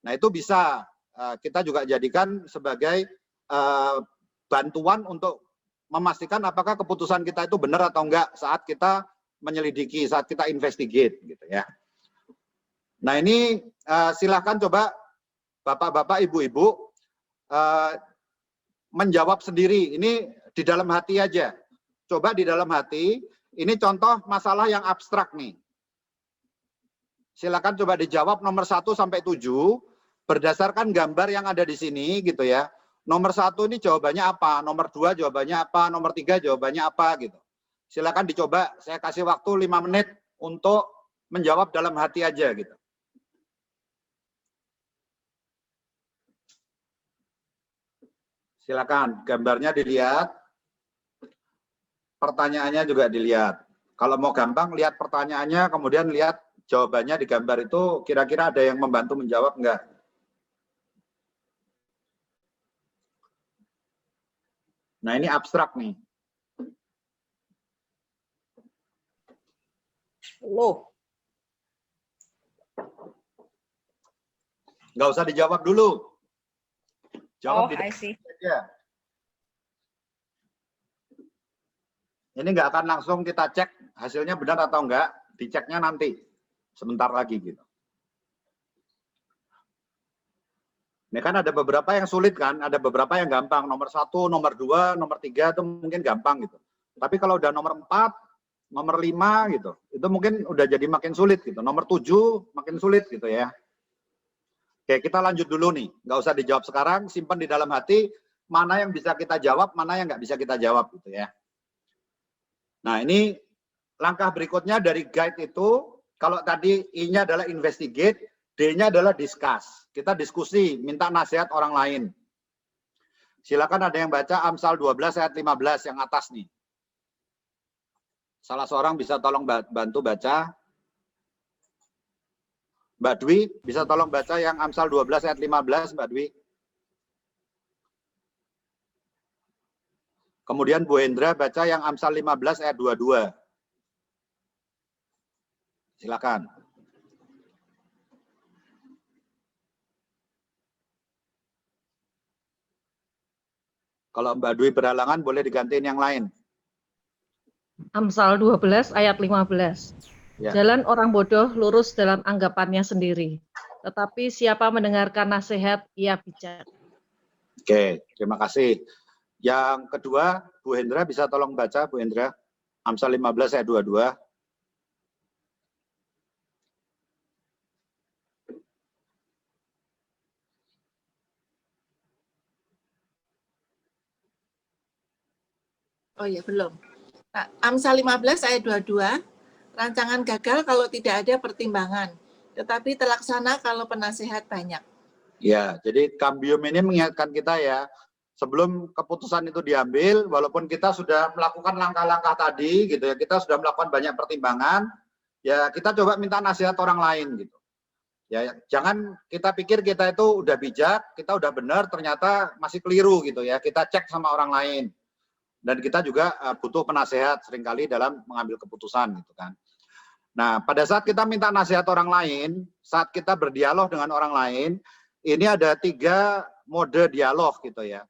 Nah, itu bisa kita juga jadikan sebagai bantuan untuk memastikan apakah keputusan kita itu benar atau enggak saat kita menyelidiki, saat kita investigate gitu ya. Nah, ini silakan coba Bapak-bapak, Ibu-ibu menjawab sendiri. Ini di dalam hati aja. Coba di dalam hati, ini contoh masalah yang abstrak nih. Silakan coba dijawab nomor 1 sampai 7 berdasarkan gambar yang ada di sini gitu ya. Nomor 1 ini jawabannya apa, nomor 2 jawabannya apa, nomor 3 jawabannya apa gitu. Silakan dicoba, saya kasih waktu 5 menit untuk menjawab dalam hati aja gitu. Silakan, gambarnya dilihat, pertanyaannya juga dilihat. Kalau mau gampang, lihat pertanyaannya, kemudian lihat jawabannya di gambar itu, kira-kira ada yang membantu menjawab enggak? Nah, ini abstrak nih. Loh. Nggak usah dijawab dulu. Jawab di aja. Ini nggak akan langsung kita cek hasilnya benar atau enggak, diceknya nanti, sebentar lagi gitu. Ini kan ada beberapa yang sulit kan, ada beberapa yang gampang. Nomor 1, nomor 2, nomor 3 itu mungkin gampang gitu. Tapi kalau udah nomor 4, nomor 5 gitu, itu mungkin udah jadi makin sulit gitu. Nomor 7 makin sulit gitu ya. Oke, kita lanjut dulu nih. Nggak usah dijawab sekarang, simpan di dalam hati. Mana yang bisa kita jawab, mana yang nggak bisa kita jawab gitu ya. Nah, ini langkah berikutnya dari guide itu, kalau tadi I-nya adalah investigate, D-nya adalah discuss. Kita diskusi, minta nasihat orang lain. Silakan ada yang baca Amsal 12 ayat 15 yang atas nih. Salah seorang bisa tolong bantu baca. Mbak Dwi, bisa tolong baca yang Amsal 12 ayat 15, Mbak Dwi. Kemudian Bu Hendra baca yang Amsal 15 ayat 22. Silakan. Kalau Mbak Dwi berhalangan, boleh digantiin yang lain. Amsal 12 ayat 15. Ya. Jalan orang bodoh lurus dalam anggapannya sendiri, tetapi siapa mendengarkan nasihat, ia bijak. Oke, terima kasih. Yang kedua, Bu Hendra bisa tolong baca, Bu Hendra. Amsal 15 ayat 22. Oh ya, belum. Nah, Amsal 15 ayat 22, rancangan gagal kalau tidak ada pertimbangan, tetapi terlaksana kalau penasehat banyak. Ya, jadi Kambium ini mengingatkan kita ya, sebelum keputusan itu diambil, walaupun kita sudah melakukan langkah-langkah tadi gitu ya, kita sudah melakukan banyak pertimbangan, ya kita coba minta nasihat orang lain gitu. Ya, jangan kita pikir kita itu udah bijak, kita udah benar, ternyata masih keliru gitu ya. Kita cek sama orang lain. Dan kita juga butuh penasehat seringkali dalam mengambil keputusan gitu kan. Nah, pada saat kita minta nasihat orang lain, saat kita berdialog dengan orang lain, ini ada 3 mode dialog gitu ya.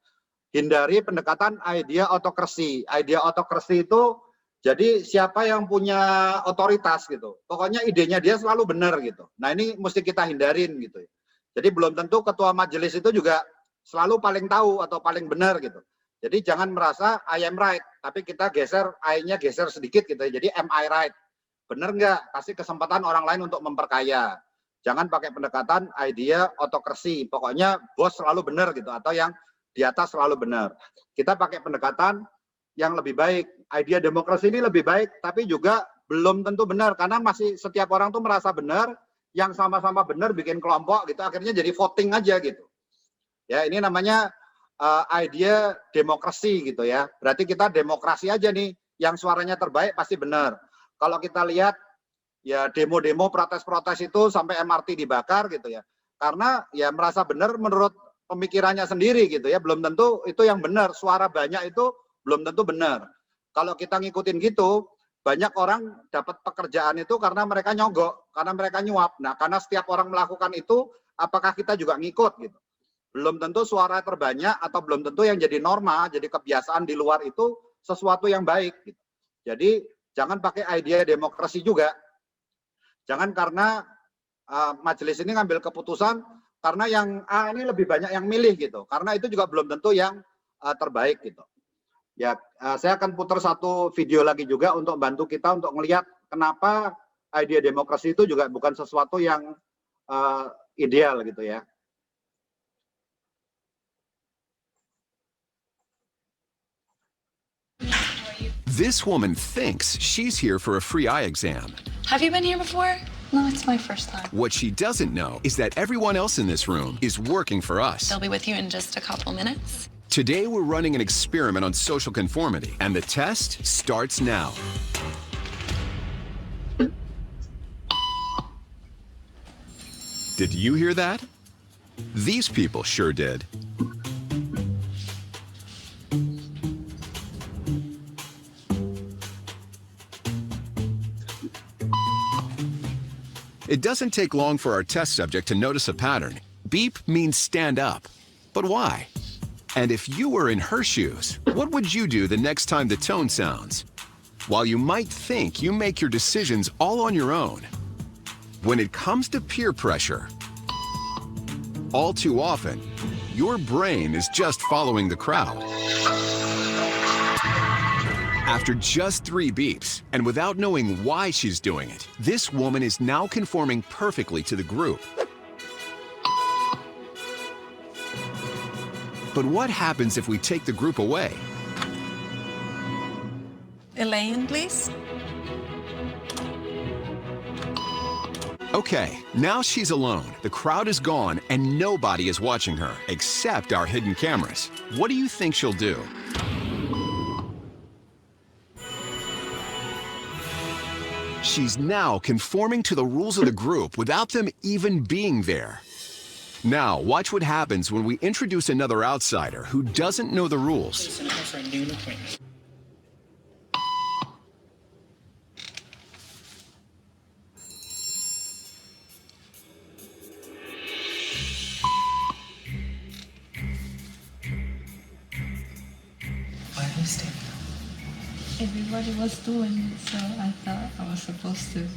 Hindari pendekatan idea autokrasi. Idea autokrasi itu jadi siapa yang punya otoritas gitu. Pokoknya idenya dia selalu benar gitu. Nah, ini mesti kita hindarin gitu. Jadi belum tentu ketua majelis itu juga selalu paling tahu atau paling benar gitu. Jadi jangan merasa I am right, tapi kita geser I-nya geser sedikit gitu. Jadi am I right? Benar nggak? Kasih kesempatan orang lain untuk memperkaya. Jangan pakai pendekatan idea autokrasi. Pokoknya bos selalu benar gitu, atau yang di atas selalu benar. Kita pakai pendekatan yang lebih baik. Idea demokrasi ini lebih baik, tapi juga belum tentu benar, karena masih setiap orang tuh merasa benar, yang sama-sama benar bikin kelompok gitu, akhirnya jadi voting aja gitu. Ya, ini namanya idea demokrasi gitu ya. Berarti kita demokrasi aja nih, yang suaranya terbaik pasti benar. Kalau kita lihat ya demo-demo protes-protes itu sampai MRT dibakar gitu ya. Karena ya merasa benar menurut pemikirannya sendiri gitu ya, belum tentu itu yang benar. Suara banyak itu belum tentu benar. Kalau kita ngikutin gitu, banyak orang dapat pekerjaan itu karena mereka nyogok, karena mereka nyuap. Nah, karena setiap orang melakukan itu, apakah kita juga ngikut gitu? Belum tentu suara terbanyak atau belum tentu yang jadi norma, jadi kebiasaan di luar itu sesuatu yang baik gitu. Jadi jangan pakai idea demokrasi juga. Jangan karena majelis ini ngambil keputusan karena yang A ini lebih banyak yang milih gitu. Karena itu juga belum tentu yang terbaik gitu. Ya, saya akan putar satu video lagi juga untuk bantu kita untuk melihat kenapa idea demokrasi itu juga bukan sesuatu yang ideal gitu ya. This woman thinks she's here for a free eye exam. Have you been here before? No, it's my first time. What she doesn't know is that everyone else in this room is working for us. They'll be with you in just a couple minutes. Today we're running an experiment on social conformity, and the test starts now. Did you hear that? These people sure did. It doesn't take long for our test subject to notice a pattern. Beep means stand up. But why? And if you were in her shoes, what would you do the next time the tone sounds? While you might think you make your decisions all on your own, when it comes to peer pressure, all too often, your brain is just following the crowd. After just 3 beeps, and without knowing why she's doing it, this woman is now conforming perfectly to the group. But what happens if we take the group away? Elaine, please. Okay, now she's alone. The crowd is gone, and nobody is watching her, except our hidden cameras. What do you think she'll do? She's now conforming to the rules of the group without them even being there. Now, watch what happens when we introduce another outsider who doesn't know the rules. Why are you standing up? Everybody was doing it, so I thought I was supposed to.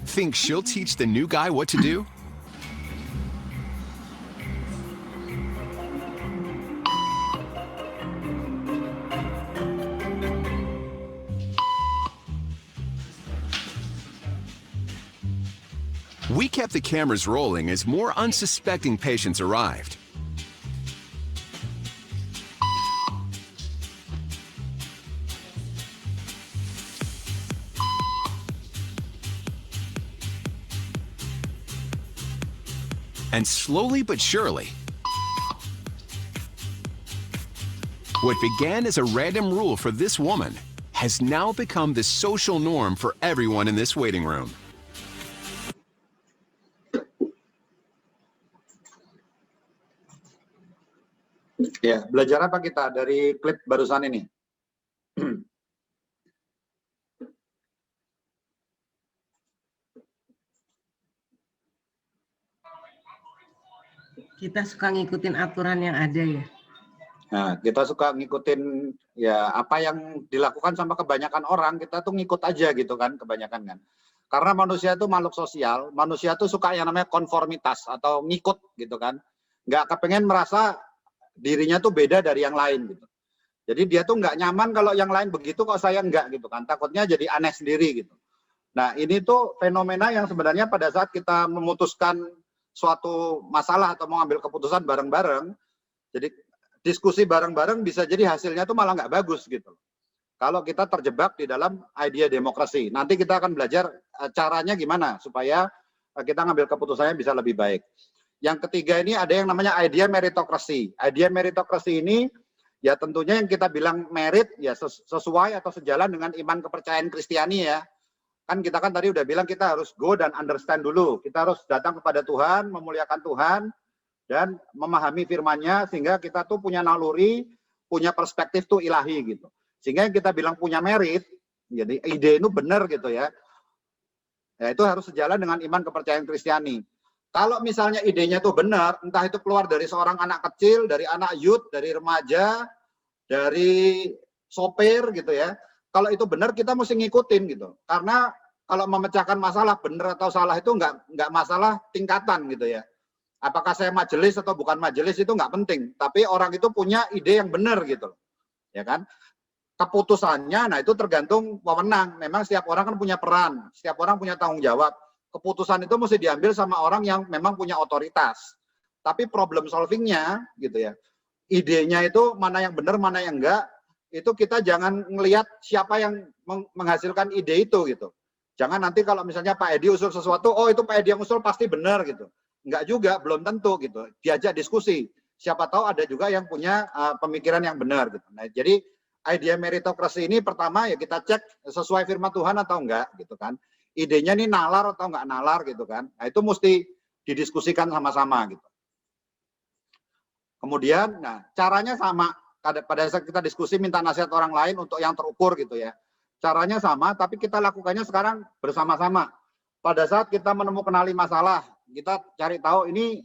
Think she'll teach the new guy what to do? We kept the cameras rolling as more unsuspecting patients arrived. And slowly but surely, What began as a random rule for this woman has now become the social norm for everyone in this waiting room. Ya, belajar apa kita dari klip barusan ini? Kita suka ngikutin aturan yang ada ya. Nah, kita suka ngikutin ya apa yang dilakukan sama kebanyakan orang, kita tuh ngikut aja gitu kan, kebanyakan kan. Karena manusia itu makhluk sosial, manusia tuh suka yang namanya konformitas atau ngikut gitu kan. Nggak kepengen merasa dirinya tuh beda dari yang lain gitu. Jadi dia tuh nggak nyaman kalau yang lain begitu kok saya nggak gitu kan. Takutnya jadi aneh sendiri gitu. Nah, ini tuh fenomena yang sebenarnya pada saat kita memutuskan suatu masalah atau mengambil keputusan bareng-bareng, jadi diskusi bareng-bareng bisa jadi hasilnya tuh malah nggak bagus gitu. Kalau kita terjebak di dalam idea demokrasi, nanti kita akan belajar caranya gimana supaya kita ngambil keputusannya bisa lebih baik. Yang ketiga ini ada yang namanya idea meritokrasi. Idea meritokrasi ini ya tentunya yang kita bilang merit ya sesuai atau sejalan dengan iman kepercayaan Kristiani ya. Kan kita kan tadi udah bilang kita harus go dan understand dulu. Kita harus datang kepada Tuhan, memuliakan Tuhan, dan memahami firman-Nya sehingga kita tuh punya naluri, punya perspektif tuh ilahi gitu. Sehingga yang kita bilang punya merit, jadi ide itu benar gitu ya. Ya itu harus sejalan dengan iman kepercayaan Kristiani. Kalau misalnya idenya tuh benar, entah itu keluar dari seorang anak kecil, dari anak youth, dari remaja, dari sopir gitu ya. Kalau itu benar kita mesti ngikutin gitu. Karena kalau memecahkan masalah benar atau salah itu nggak masalah tingkatan gitu ya. Apakah saya majelis atau bukan majelis itu nggak penting. Tapi orang itu punya ide yang benar gitu. Ya kan? Keputusannya, nah itu tergantung wewenang. Memang setiap orang kan punya peran. Setiap orang punya tanggung jawab. Keputusan itu mesti diambil sama orang yang memang punya otoritas. Tapi problem solvingnya gitu ya. Idenya itu mana yang benar, mana yang enggak. Itu kita jangan ngelihat siapa yang menghasilkan ide itu gitu. Jangan nanti kalau misalnya Pak Edi usul sesuatu, oh itu Pak Edi yang usul pasti benar gitu. Enggak juga, belum tentu gitu. Diajak diskusi. Siapa tahu ada juga yang punya pemikiran yang benar gitu. Nah, jadi idea meritokrasi ini pertama ya kita cek sesuai firman Tuhan atau enggak gitu kan. Idenya ini nalar atau enggak nalar gitu kan. Nah, itu mesti didiskusikan sama-sama gitu. Kemudian, nah caranya sama. Pada saat kita diskusi minta nasihat orang lain untuk yang terukur gitu ya. Caranya sama, tapi kita lakukannya sekarang bersama-sama. Pada saat kita menemukan masalah, kita cari tahu ini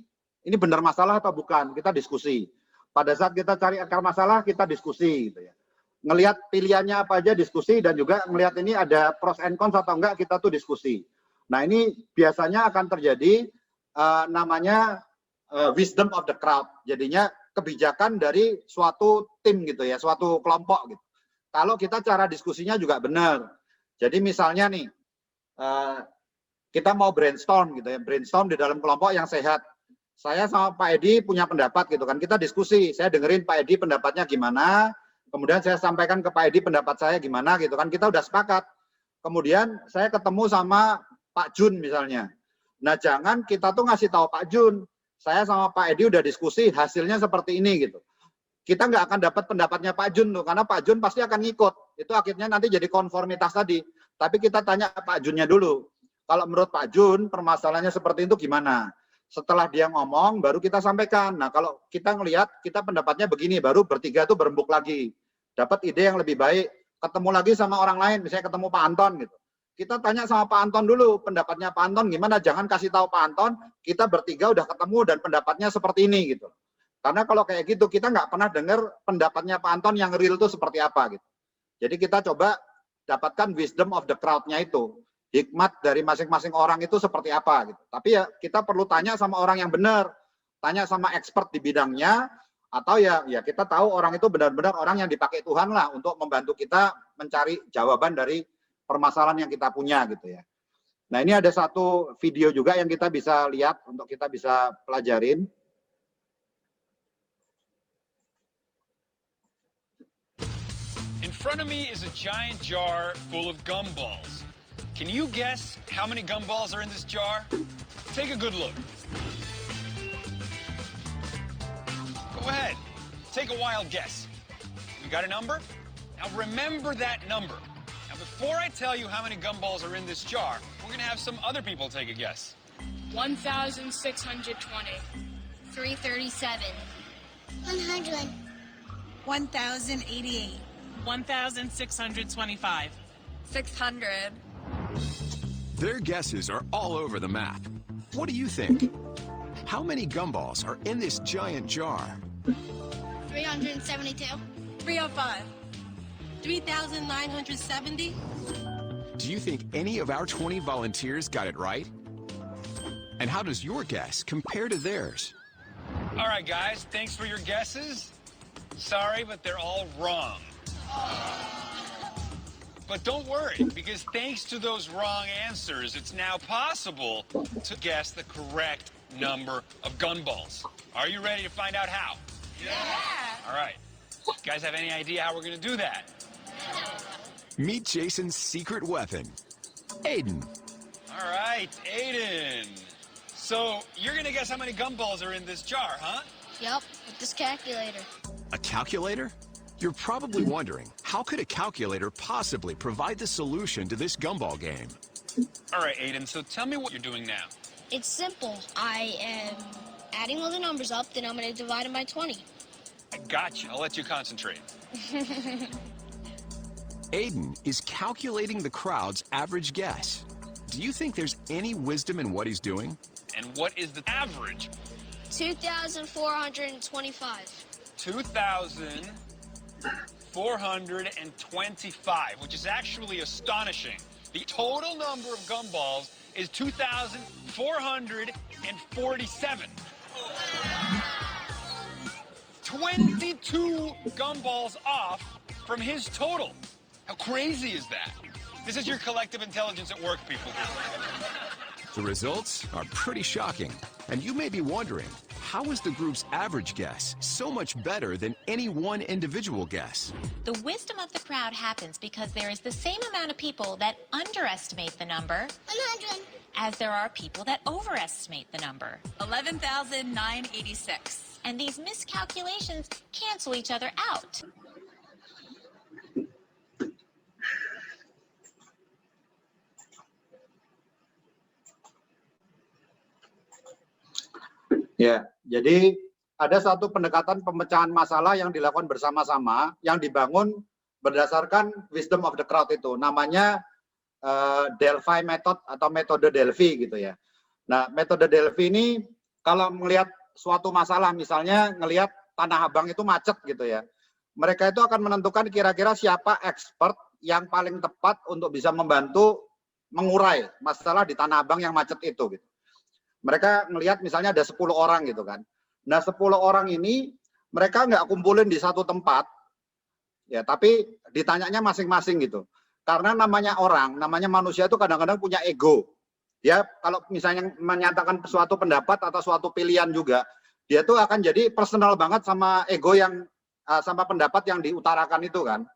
benar masalah atau bukan, kita diskusi. Pada saat kita cari akar masalah, kita diskusi gitu ya. Ngelihat pilihannya apa aja diskusi dan juga ngelihat ini ada pros and cons atau enggak, kita tuh diskusi. Nah ini biasanya akan terjadi namanya wisdom of the crowd. Jadinya kebijakan dari suatu tim gitu ya, suatu kelompok gitu. Kalau kita cara diskusinya juga benar. Jadi misalnya nih, kita mau brainstorm gitu ya, brainstorm di dalam kelompok yang sehat. Saya sama Pak Edi punya pendapat gitu kan, kita diskusi. Saya dengerin Pak Edi pendapatnya gimana, kemudian saya sampaikan ke Pak Edi pendapat saya gimana gitu kan, kita udah sepakat. Kemudian saya ketemu sama Pak Jun misalnya. Nah jangan kita tuh ngasih tahu Pak Jun, saya sama Pak Edi udah diskusi, hasilnya seperti ini gitu. Kita nggak akan dapat pendapatnya Pak Jun tuh, karena Pak Jun pasti akan ngikut. Itu akhirnya nanti jadi konformitas tadi. Tapi kita tanya Pak Junnya dulu. Kalau menurut Pak Jun, permasalahannya seperti itu gimana? Setelah dia ngomong, baru kita sampaikan. Nah, kalau kita ngelihat, kita pendapatnya begini, baru bertiga tuh berembuk lagi. Dapat ide yang lebih baik, ketemu lagi sama orang lain, misalnya ketemu Pak Anton gitu. Kita tanya sama Pak Anton dulu, pendapatnya Pak Anton gimana, jangan kasih tahu Pak Anton, kita bertiga udah ketemu dan pendapatnya seperti ini gitu. Karena kalau kayak gitu, kita nggak pernah dengar pendapatnya Pak Anton yang real itu seperti apa gitu. Jadi kita coba dapatkan wisdom of the crowd-nya itu. Hikmat dari masing-masing orang itu seperti apa gitu. Tapi ya kita perlu tanya sama orang yang benar, tanya sama expert di bidangnya, atau ya kita tahu orang itu benar-benar orang yang dipakai Tuhan lah untuk membantu kita mencari jawaban dari permasalahan yang kita punya gitu ya. Nah ini ada satu video juga yang kita bisa lihat untuk kita bisa pelajarin. In front of me is a giant jar full of gumballs. Can you guess how many gumballs are in this jar? Take a good look. Go ahead. Take a wild guess. You got a number? Now remember that number. Now before I tell you how many gumballs are in this jar, we're gonna have some other people take a guess. 1,620. 337. 100. 1,088. 1,625. 600. Their guesses are all over the map. What do you think? How many gumballs are in this giant jar? 372. 305. 3,970. Do you think any of our 20 volunteers got it right? And how does your guess compare to theirs? All right, guys, thanks for your guesses. Sorry, but they're all wrong. But don't worry, because thanks to those wrong answers, it's now possible to guess the correct number of gunballs. Are you ready to find out how? Yeah. All right. You guys have any idea how we're going to do that? Meet Jason's secret weapon, Aiden. All right, Aiden. So you're going to guess how many gumballs are in this jar, huh? Yep, with this calculator. A calculator? You're probably wondering, how could a calculator possibly provide the solution to this gumball game? All right, Aiden, so tell me what you're doing now. It's simple. I am adding all the numbers up, then I'm going to divide them by 20. I got you. I'll let you concentrate. Aiden is calculating the crowd's average guess. Do you think there's any wisdom in what he's doing? And what is the average? 2,425. 2,425, which is actually astonishing. The total number of gumballs is 2,447. 22 gumballs off from his total. How crazy is that? This is your collective intelligence at work, people. The results are pretty shocking, and you may be wondering, how is the group's average guess so much better than any one individual guess? The wisdom of the crowd happens because there is the same amount of people that underestimate the number 100. as there are people that overestimate the number. 11,986. And these miscalculations cancel each other out. Ya, jadi ada satu pendekatan pemecahan masalah yang dilakukan bersama-sama, yang dibangun berdasarkan wisdom of the crowd itu. Namanya Delphi method atau metode Delphi gitu ya. Nah, metode Delphi ini kalau melihat suatu masalah, misalnya ngelihat Tanah Abang itu macet gitu ya. Mereka itu akan menentukan kira-kira siapa expert yang paling tepat untuk bisa membantu mengurai masalah di Tanah Abang yang macet itu gitu. Mereka ngelihat misalnya ada 10 orang gitu kan. Nah 10 orang ini mereka nggak kumpulin di satu tempat, ya tapi ditanyanya masing-masing gitu. Karena namanya orang, namanya manusia itu kadang-kadang punya ego. Ya kalau misalnya menyatakan suatu pendapat atau suatu pilihan juga, dia tuh akan jadi personal banget sama ego yang sama pendapat yang diutarakan itu kan.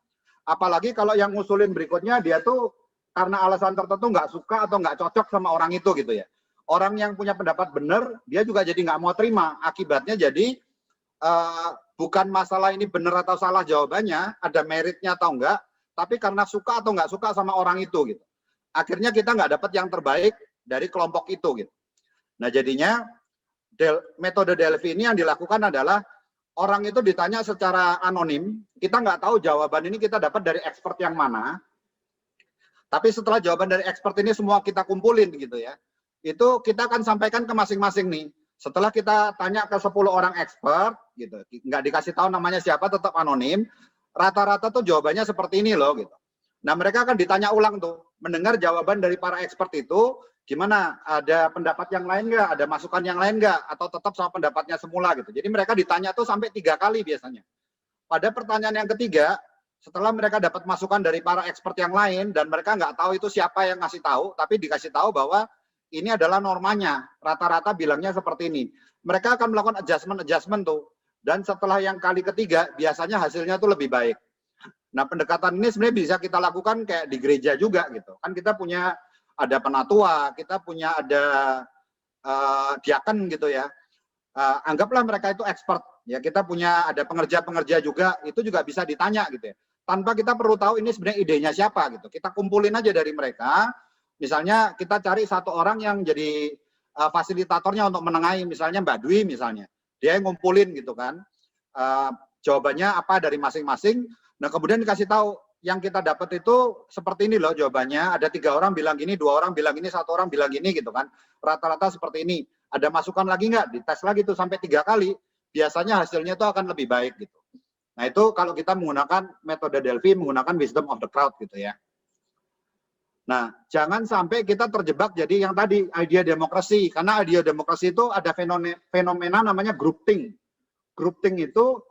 Apalagi kalau yang ngusulin berikutnya dia tuh karena alasan tertentu nggak suka atau nggak cocok sama orang itu gitu ya. Orang yang punya pendapat benar, dia juga jadi nggak mau terima. Akibatnya jadi bukan masalah ini benar atau salah jawabannya, ada meritnya atau enggak, tapi karena suka atau nggak suka sama orang itu gitu. Akhirnya kita nggak dapat yang terbaik dari kelompok itu gitu. Nah jadinya metode Delphi ini yang dilakukan adalah orang itu ditanya secara anonim, kita nggak tahu jawaban ini kita dapat dari expert yang mana, tapi setelah jawaban dari expert ini semua kita kumpulin gitu ya. Itu kita akan sampaikan ke masing-masing nih. Setelah kita tanya ke 10 orang expert, gitu, nggak dikasih tahu namanya siapa, tetap anonim, rata-rata tuh jawabannya seperti ini loh, gitu. Nah mereka akan ditanya ulang tuh, mendengar jawaban dari para expert itu, gimana, ada pendapat yang lain nggak, ada masukan yang lain nggak, atau tetap sama pendapatnya semula gitu. Jadi mereka ditanya tuh sampai 3 kali biasanya. Pada pertanyaan yang ketiga, setelah mereka dapat masukan dari para expert yang lain, dan mereka nggak tahu itu siapa yang ngasih tahu, tapi dikasih tahu bahwa ini adalah normanya, rata-rata bilangnya seperti ini. Mereka akan melakukan adjustment tuh. Dan setelah yang kali ketiga, biasanya hasilnya tuh lebih baik. Nah pendekatan ini sebenarnya bisa kita lakukan kayak di gereja juga gitu. Kan kita punya ada penatua, kita punya ada diaken gitu ya. Anggaplah mereka itu expert Ya kita punya ada pengerja-pengerja juga, itu juga bisa ditanya gitu ya. Tanpa kita perlu tahu ini sebenarnya idenya siapa gitu. Kita kumpulin aja dari mereka. Misalnya kita cari satu orang yang jadi fasilitatornya untuk menengahi, misalnya Mbak Dwi misalnya. Dia yang ngumpulin gitu kan. Jawabannya apa dari masing-masing. Nah kemudian dikasih tahu yang kita dapat itu seperti ini loh jawabannya. Ada 3 orang bilang gini, 2 orang bilang ini, 1 orang bilang gini gitu kan. Rata-rata seperti ini. Ada masukan lagi nggak? Dites lagi tuh sampai 3 kali. Biasanya hasilnya itu akan lebih baik gitu. Nah itu kalau kita menggunakan metode Delphi, menggunakan wisdom of the crowd gitu ya. Nah jangan sampai kita terjebak jadi yang tadi idea demokrasi. Karena idea demokrasi itu ada fenomena namanya groupthink. Groupthink itu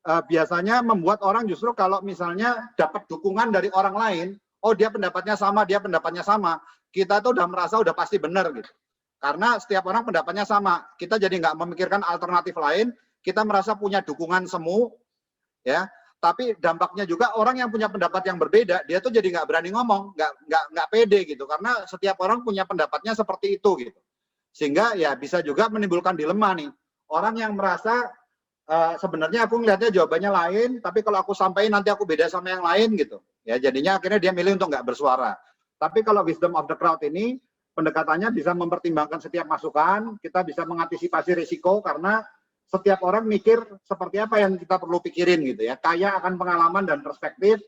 biasanya membuat orang justru kalau misalnya dapat dukungan dari orang lain, oh dia pendapatnya sama, kita tuh udah merasa udah pasti benar gitu. Karena setiap orang pendapatnya sama, kita jadi nggak memikirkan alternatif lain, kita merasa punya dukungan semu, ya. Tapi dampaknya juga orang yang punya pendapat yang berbeda, dia tuh jadi nggak berani ngomong, nggak pede gitu, karena setiap orang punya pendapatnya seperti itu gitu. Sehingga ya bisa juga menimbulkan dilema nih. Orang yang merasa sebenarnya aku ngelihatnya jawabannya lain, tapi kalau aku sampaikan nanti aku beda sama yang lain gitu. Ya jadinya akhirnya dia milih untuk nggak bersuara. Tapi kalau wisdom of the crowd ini pendekatannya bisa mempertimbangkan setiap masukan, kita bisa mengantisipasi risiko karena setiap orang mikir seperti apa yang kita perlu pikirin gitu ya. Kaya akan pengalaman dan perspektif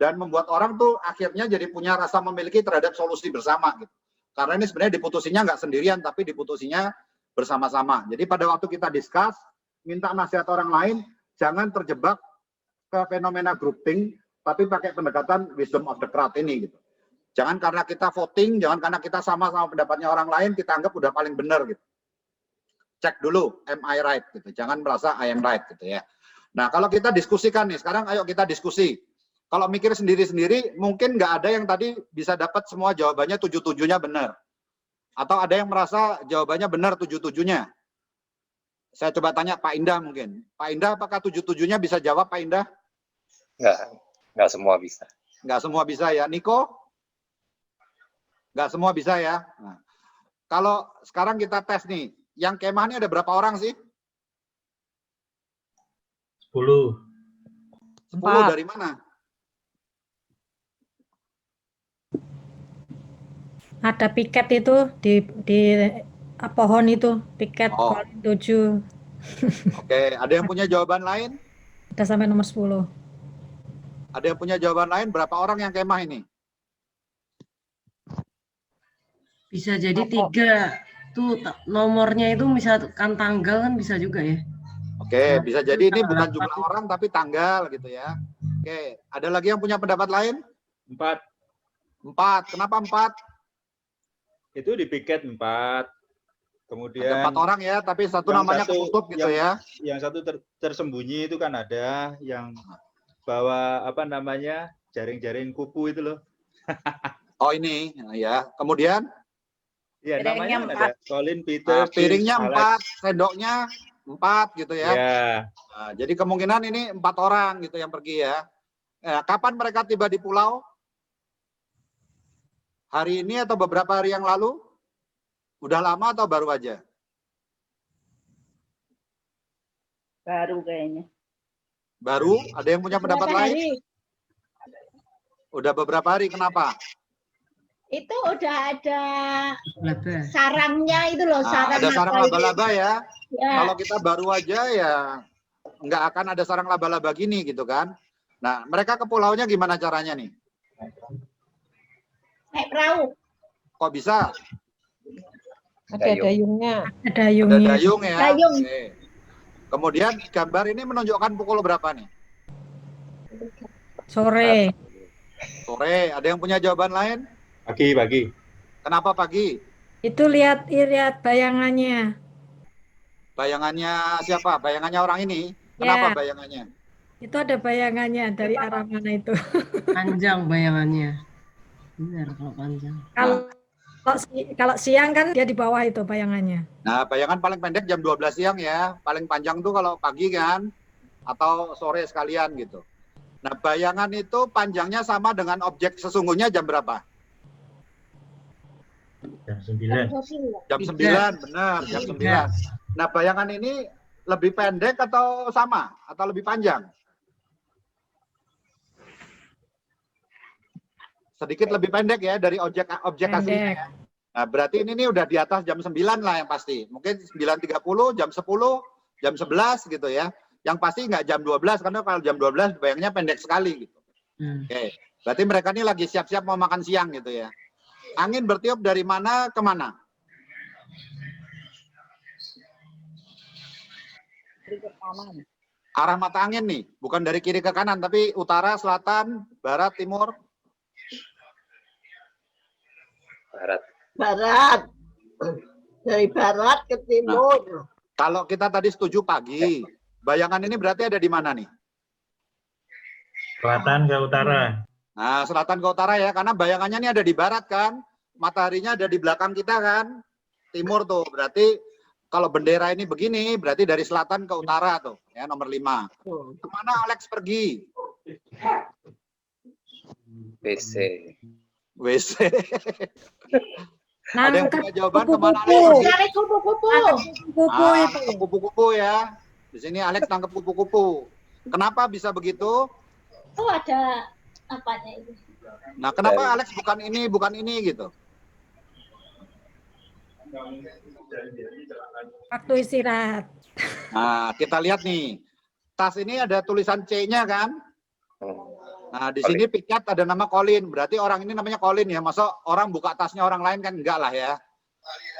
dan membuat orang tuh akhirnya jadi punya rasa memiliki terhadap solusi bersama gitu. Karena ini sebenarnya diputusinya nggak sendirian tapi diputusinya bersama-sama. Jadi pada waktu kita discuss, minta nasihat orang lain, jangan terjebak ke fenomena groupthink tapi pakai pendekatan wisdom of the crowd ini gitu. Jangan karena kita voting, jangan karena kita sama-sama pendapatnya orang lain, kita anggap udah paling benar gitu. Cek dulu, am I right gitu. Jangan merasa I am right gitu ya. Nah kalau kita diskusikan nih, sekarang ayo kita diskusi. Kalau mikir sendiri-sendiri, mungkin nggak ada yang tadi bisa dapat semua jawabannya 7-7-nya benar. Atau ada yang merasa jawabannya benar 7-7-nya. Saya coba tanya Pak Indah mungkin. Pak Indah apakah 7-7-nya bisa jawab Pak Indah? Nggak semua bisa. Nggak semua bisa ya. Niko? Nggak semua bisa ya. Nah, kalau sekarang kita tes nih, yang kemah ini ada berapa orang sih? 10. 10 dari mana? Ada piket itu di pohon itu, piket Colin 7. Oke, ada yang punya jawaban lain? Ada sampai nomor 10. Ada yang punya jawaban lain? Berapa orang yang kemah ini? Bisa jadi 3. Tuh nomornya itu misalkan tanggal kan bisa juga ya. Oke, bisa jadi ini bukan jumlah orang tapi tanggal gitu ya. Oke, ada lagi yang punya pendapat lain? 4. Kenapa 4? Itu di piket 4. Kemudian ada 4 orang ya, tapi satu namanya ketutup gitu ya. Yang satu tersembunyi itu kan ada yang bawa apa namanya jaring-jaring kupu itu loh. Oh ini ya. Kemudian? Ya namanya ada Colin, Peter. Piringnya 4, sendoknya 4 gitu ya. Nah, jadi kemungkinan ini 4 orang gitu yang pergi ya. Kapan mereka tiba di pulau? Hari ini atau beberapa hari yang lalu? Udah lama atau baru aja? Baru kayaknya. Baru? Ada yang punya pendapat lain? Udah beberapa hari, kenapa? Itu udah ada sarangnya itu loh. Ada sarang laba-laba ya. Ya. Kalau kita baru aja ya nggak akan ada sarang laba-laba gini gitu kan. Nah mereka ke pulaunya gimana caranya nih? Naik perahu. Kok bisa? Ada dayungnya. Ada dayungnya. Ada dayung ya. Dayung. Oke. Kemudian gambar ini menunjukkan pukul berapa nih? Sore. Sore. Ada yang punya jawaban lain? Pagi. Kenapa pagi? Itu lihat bayangannya. Bayangannya siapa? Bayangannya orang ini. Kenapa bayangannya? Itu ada bayangannya dari arah mana itu. Panjang bayangannya. Benar kalau panjang. Kalau siang kan dia di bawah itu bayangannya. Nah, bayangan paling pendek jam 12 siang ya. Paling panjang tuh kalau pagi kan. Atau sore sekalian gitu. Nah, bayangan itu panjangnya sama dengan objek sesungguhnya jam berapa? Jam 9. Jam 9, benar, jam 9. Nah, bayangan ini lebih pendek atau sama atau lebih panjang? Sedikit lebih pendek ya dari objek aslinya ya. Nah, berarti ini udah di atas jam 9 lah yang pasti. Mungkin 9.30, jam 10, jam 11 gitu ya. Yang pasti nggak jam 12, karena kalau jam 12 bayangnya pendek sekali gitu. Oke, berarti mereka ini lagi siap-siap mau makan siang gitu ya. Angin bertiup dari mana ke mana? Arah mata angin nih, bukan dari kiri ke kanan, tapi utara, selatan, barat, timur. Barat. Barat. Dari barat ke timur. Nah, kalau kita tadi setuju pagi, bayangan ini berarti ada di mana nih? Selatan ke utara. Nah, selatan ke utara ya, karena bayangannya ini ada di barat kan, mataharinya ada di belakang kita kan, timur tuh, berarti kalau bendera ini begini, berarti dari selatan ke utara tuh, ya nomor 5. Kemana Alex pergi? WC. WC. Ada yang punya jawaban kemana Alex pergi? Cari kupu-kupu. Kupu-kupu ya. Di sini Alex tangkap kupu-kupu. Kenapa bisa begitu? Oh, ada apanya itu? Nah, kenapa Alex bukan ini gitu? Waktu istirahat. Nah, kita lihat nih. Tas ini ada tulisan C-nya kan? Nah, di sini piket ada nama Colin. Berarti orang ini namanya Colin ya. Masa orang buka tasnya orang lain kan enggak lah ya.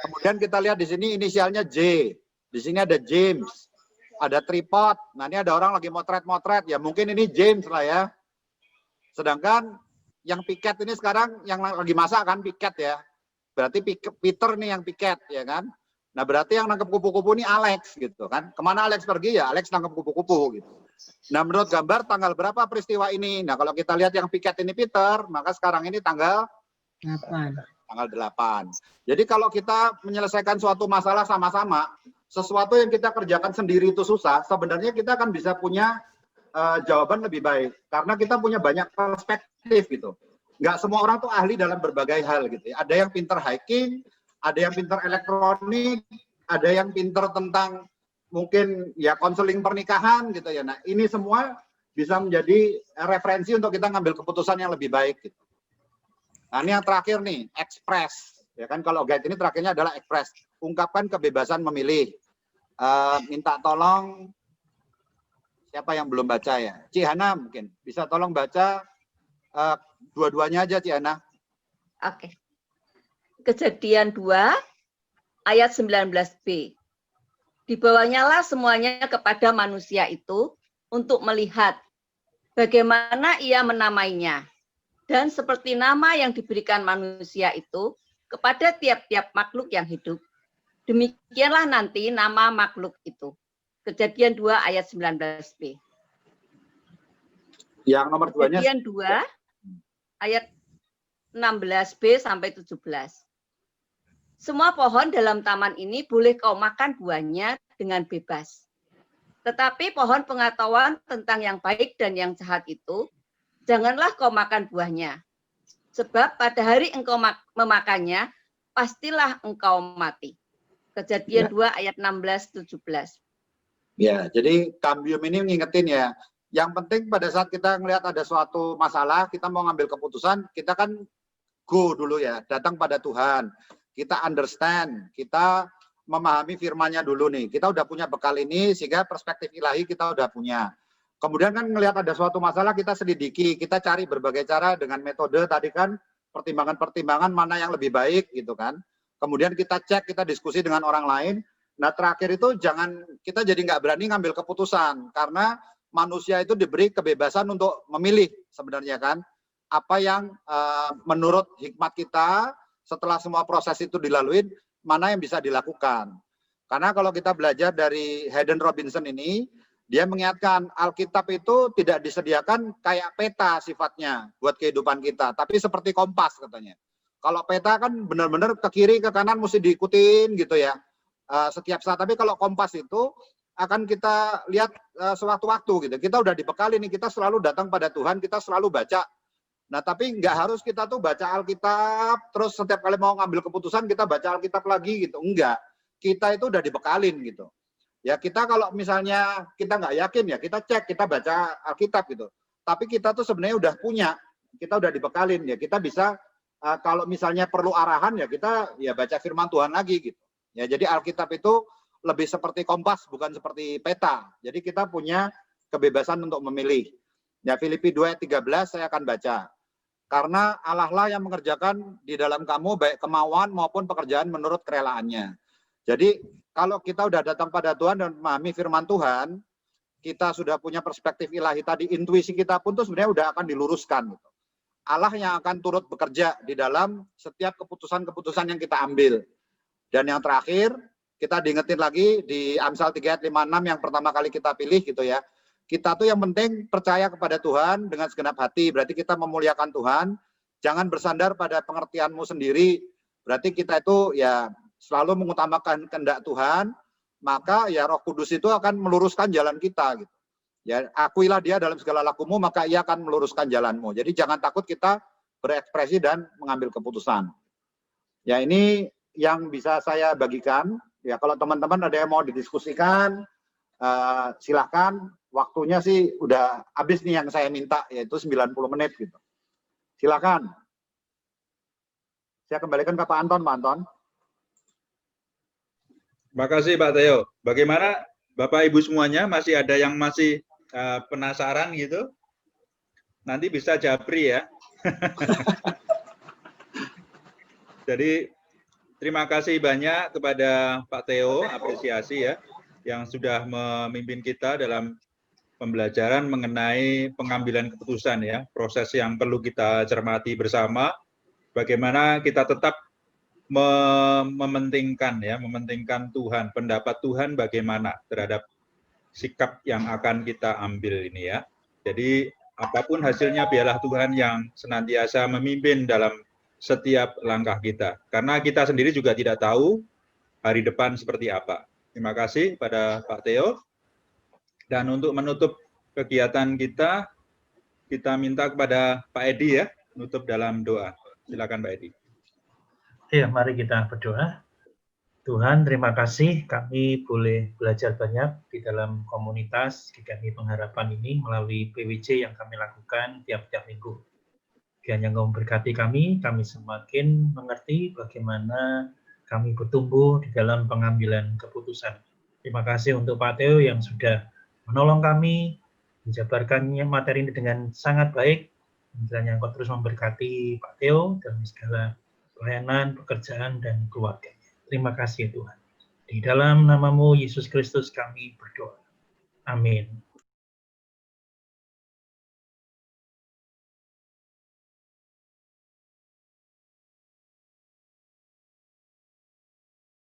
Kemudian kita lihat di sini inisialnya J. Di sini ada James. Ada tripod. Nah, ini ada orang lagi motret-motret. Ya mungkin ini James lah ya. Sedangkan yang piket ini sekarang yang lagi masak kan piket ya. Berarti Peter nih yang piket ya kan. Nah, berarti yang nangkep kupu-kupu ini Alex gitu kan. Kemana Alex pergi ya Alex nangkep kupu-kupu gitu. Nah, menurut gambar tanggal berapa peristiwa ini? Nah, kalau kita lihat yang piket ini Peter, maka sekarang ini tanggal 8. Tanggal 8. Jadi kalau kita menyelesaikan suatu masalah sama-sama, sesuatu yang kita kerjakan sendiri itu susah, sebenarnya kita akan bisa punya jawaban lebih baik. Karena kita punya banyak perspektif gitu. Nggak semua orang tuh ahli dalam berbagai hal gitu ya. Ada yang pinter hiking, ada yang pinter elektronik, ada yang pinter tentang mungkin ya konseling pernikahan gitu ya. Nah, ini semua bisa menjadi referensi untuk kita ngambil keputusan yang lebih baik gitu. Nah, ini yang terakhir nih, express. Ya kan kalau guide ini terakhirnya adalah express. Ungkapkan kebebasan memilih. Minta tolong siapa yang belum baca ya? Cihana mungkin bisa tolong baca dua-duanya aja Cihana. Oke. Kejadian 2 ayat 19b. Dibawanyalah semuanya kepada manusia itu untuk melihat bagaimana ia menamainya. Dan seperti nama yang diberikan manusia itu kepada tiap-tiap makhluk yang hidup, demikianlah nanti nama makhluk itu. Kejadian 2 ayat 19b. Yang nomor 2-nya. Kejadian 2 ayat 16b sampai 17. Semua pohon dalam taman ini boleh kau makan buahnya dengan bebas. Tetapi pohon pengetahuan tentang yang baik dan yang jahat itu, janganlah kau makan buahnya. Sebab pada hari engkau memakannya, pastilah engkau mati. Kejadian 2 ayat 16-17. Ya, jadi Kambium ini ngingetin ya. Yang penting pada saat kita melihat ada suatu masalah, kita mau ngambil keputusan, kita kan go dulu ya, datang pada Tuhan. Kita understand, kita memahami firman-Nya dulu nih. Kita udah punya bekal ini sehingga perspektif ilahi kita udah punya. Kemudian kan ngelihat ada suatu masalah kita selidiki, kita cari berbagai cara dengan metode tadi kan pertimbangan-pertimbangan mana yang lebih baik gitu kan. Kemudian kita cek, kita diskusi dengan orang lain. Nah terakhir itu jangan kita jadi nggak berani ngambil keputusan karena manusia itu diberi kebebasan untuk memilih sebenarnya kan apa yang menurut hikmat kita. Setelah semua proses itu dilalui, mana yang bisa dilakukan. Karena kalau kita belajar dari Hayden Robinson ini, dia mengingatkan Alkitab itu tidak disediakan kayak peta sifatnya buat kehidupan kita, tapi seperti kompas katanya. Kalau peta kan benar-benar ke kiri, ke kanan mesti diikutin gitu ya, setiap saat. Tapi kalau kompas itu akan kita lihat sewaktu-waktu gitu. Kita udah dibekali nih, kita selalu datang pada Tuhan, kita selalu baca. Nah, tapi nggak harus kita tuh baca Alkitab, terus setiap kali mau ngambil keputusan kita baca Alkitab lagi gitu. Enggak. Kita itu udah dibekalin gitu. Ya kita kalau misalnya kita nggak yakin ya kita cek, kita baca Alkitab gitu. Tapi kita tuh sebenarnya udah punya, kita udah dibekalin ya. Kita bisa kalau misalnya perlu arahan ya kita ya baca firman Tuhan lagi gitu. Ya jadi Alkitab itu lebih seperti kompas bukan seperti peta. Jadi kita punya kebebasan untuk memilih. Ya Filipi 2 ayat 13 saya akan baca. Karena Allah lah yang mengerjakan di dalam kamu baik kemauan maupun pekerjaan menurut kerelaannya. Jadi kalau kita udah datang pada Tuhan dan memahami firman Tuhan, kita sudah punya perspektif ilahi tadi, intuisi kita pun tuh sebenarnya udah akan diluruskan. Gitu. Allah yang akan turut bekerja di dalam setiap keputusan-keputusan yang kita ambil. Dan yang terakhir, kita diingetin lagi di Amsal 3 ayat 56 yang pertama kali kita pilih gitu ya. Kita tuh yang penting percaya kepada Tuhan dengan segenap hati, berarti kita memuliakan Tuhan, jangan bersandar pada pengertianmu sendiri, berarti kita itu ya selalu mengutamakan kehendak Tuhan, maka ya Roh Kudus itu akan meluruskan jalan kita gitu. Ya, akuilah dia dalam segala lakumu, maka ia akan meluruskan jalanmu. Jadi jangan takut kita berekspresi dan mengambil keputusan. Ya ini yang bisa saya bagikan. Ya kalau teman-teman ada yang mau didiskusikan, silakan. Waktunya sih udah habis nih yang saya minta, yaitu 90 menit gitu. Silakan. Saya kembalikan ke Pak Anton, Pak Anton. Terima kasih Pak Theo. Bagaimana Bapak Ibu semuanya, masih ada yang masih penasaran gitu? Nanti bisa japri ya. Jadi terima kasih banyak kepada Pak Theo, apresiasi ya, yang sudah memimpin kita dalam pembelajaran mengenai pengambilan keputusan ya, proses yang perlu kita cermati bersama, bagaimana kita tetap mementingkan Tuhan, pendapat Tuhan bagaimana terhadap sikap yang akan kita ambil ini ya. Jadi apapun hasilnya biarlah Tuhan yang senantiasa memimpin dalam setiap langkah kita. Karena kita sendiri juga tidak tahu hari depan seperti apa. Terima kasih pada Pak Theo. Dan untuk menutup kegiatan kita minta kepada Pak Edi ya, menutup dalam doa. Silakan Pak Edi. Ya, mari kita berdoa. Tuhan, terima kasih kami boleh belajar banyak di dalam komunitas GKI Pengharapan ini melalui PWJ yang kami lakukan tiap-tiap minggu. Kiranya Engkau memberkati kami semakin mengerti bagaimana kami bertumbuh di dalam pengambilan keputusan. Terima kasih untuk Pak Theo yang sudah menolong kami, menjabarkannya materi ini dengan sangat baik. Kiranya Engkau terus memberkati Pak Theo dalam segala pelayanan, pekerjaan, dan keluarga. Terima kasih Tuhan. Di dalam namamu Yesus Kristus kami berdoa. Amin.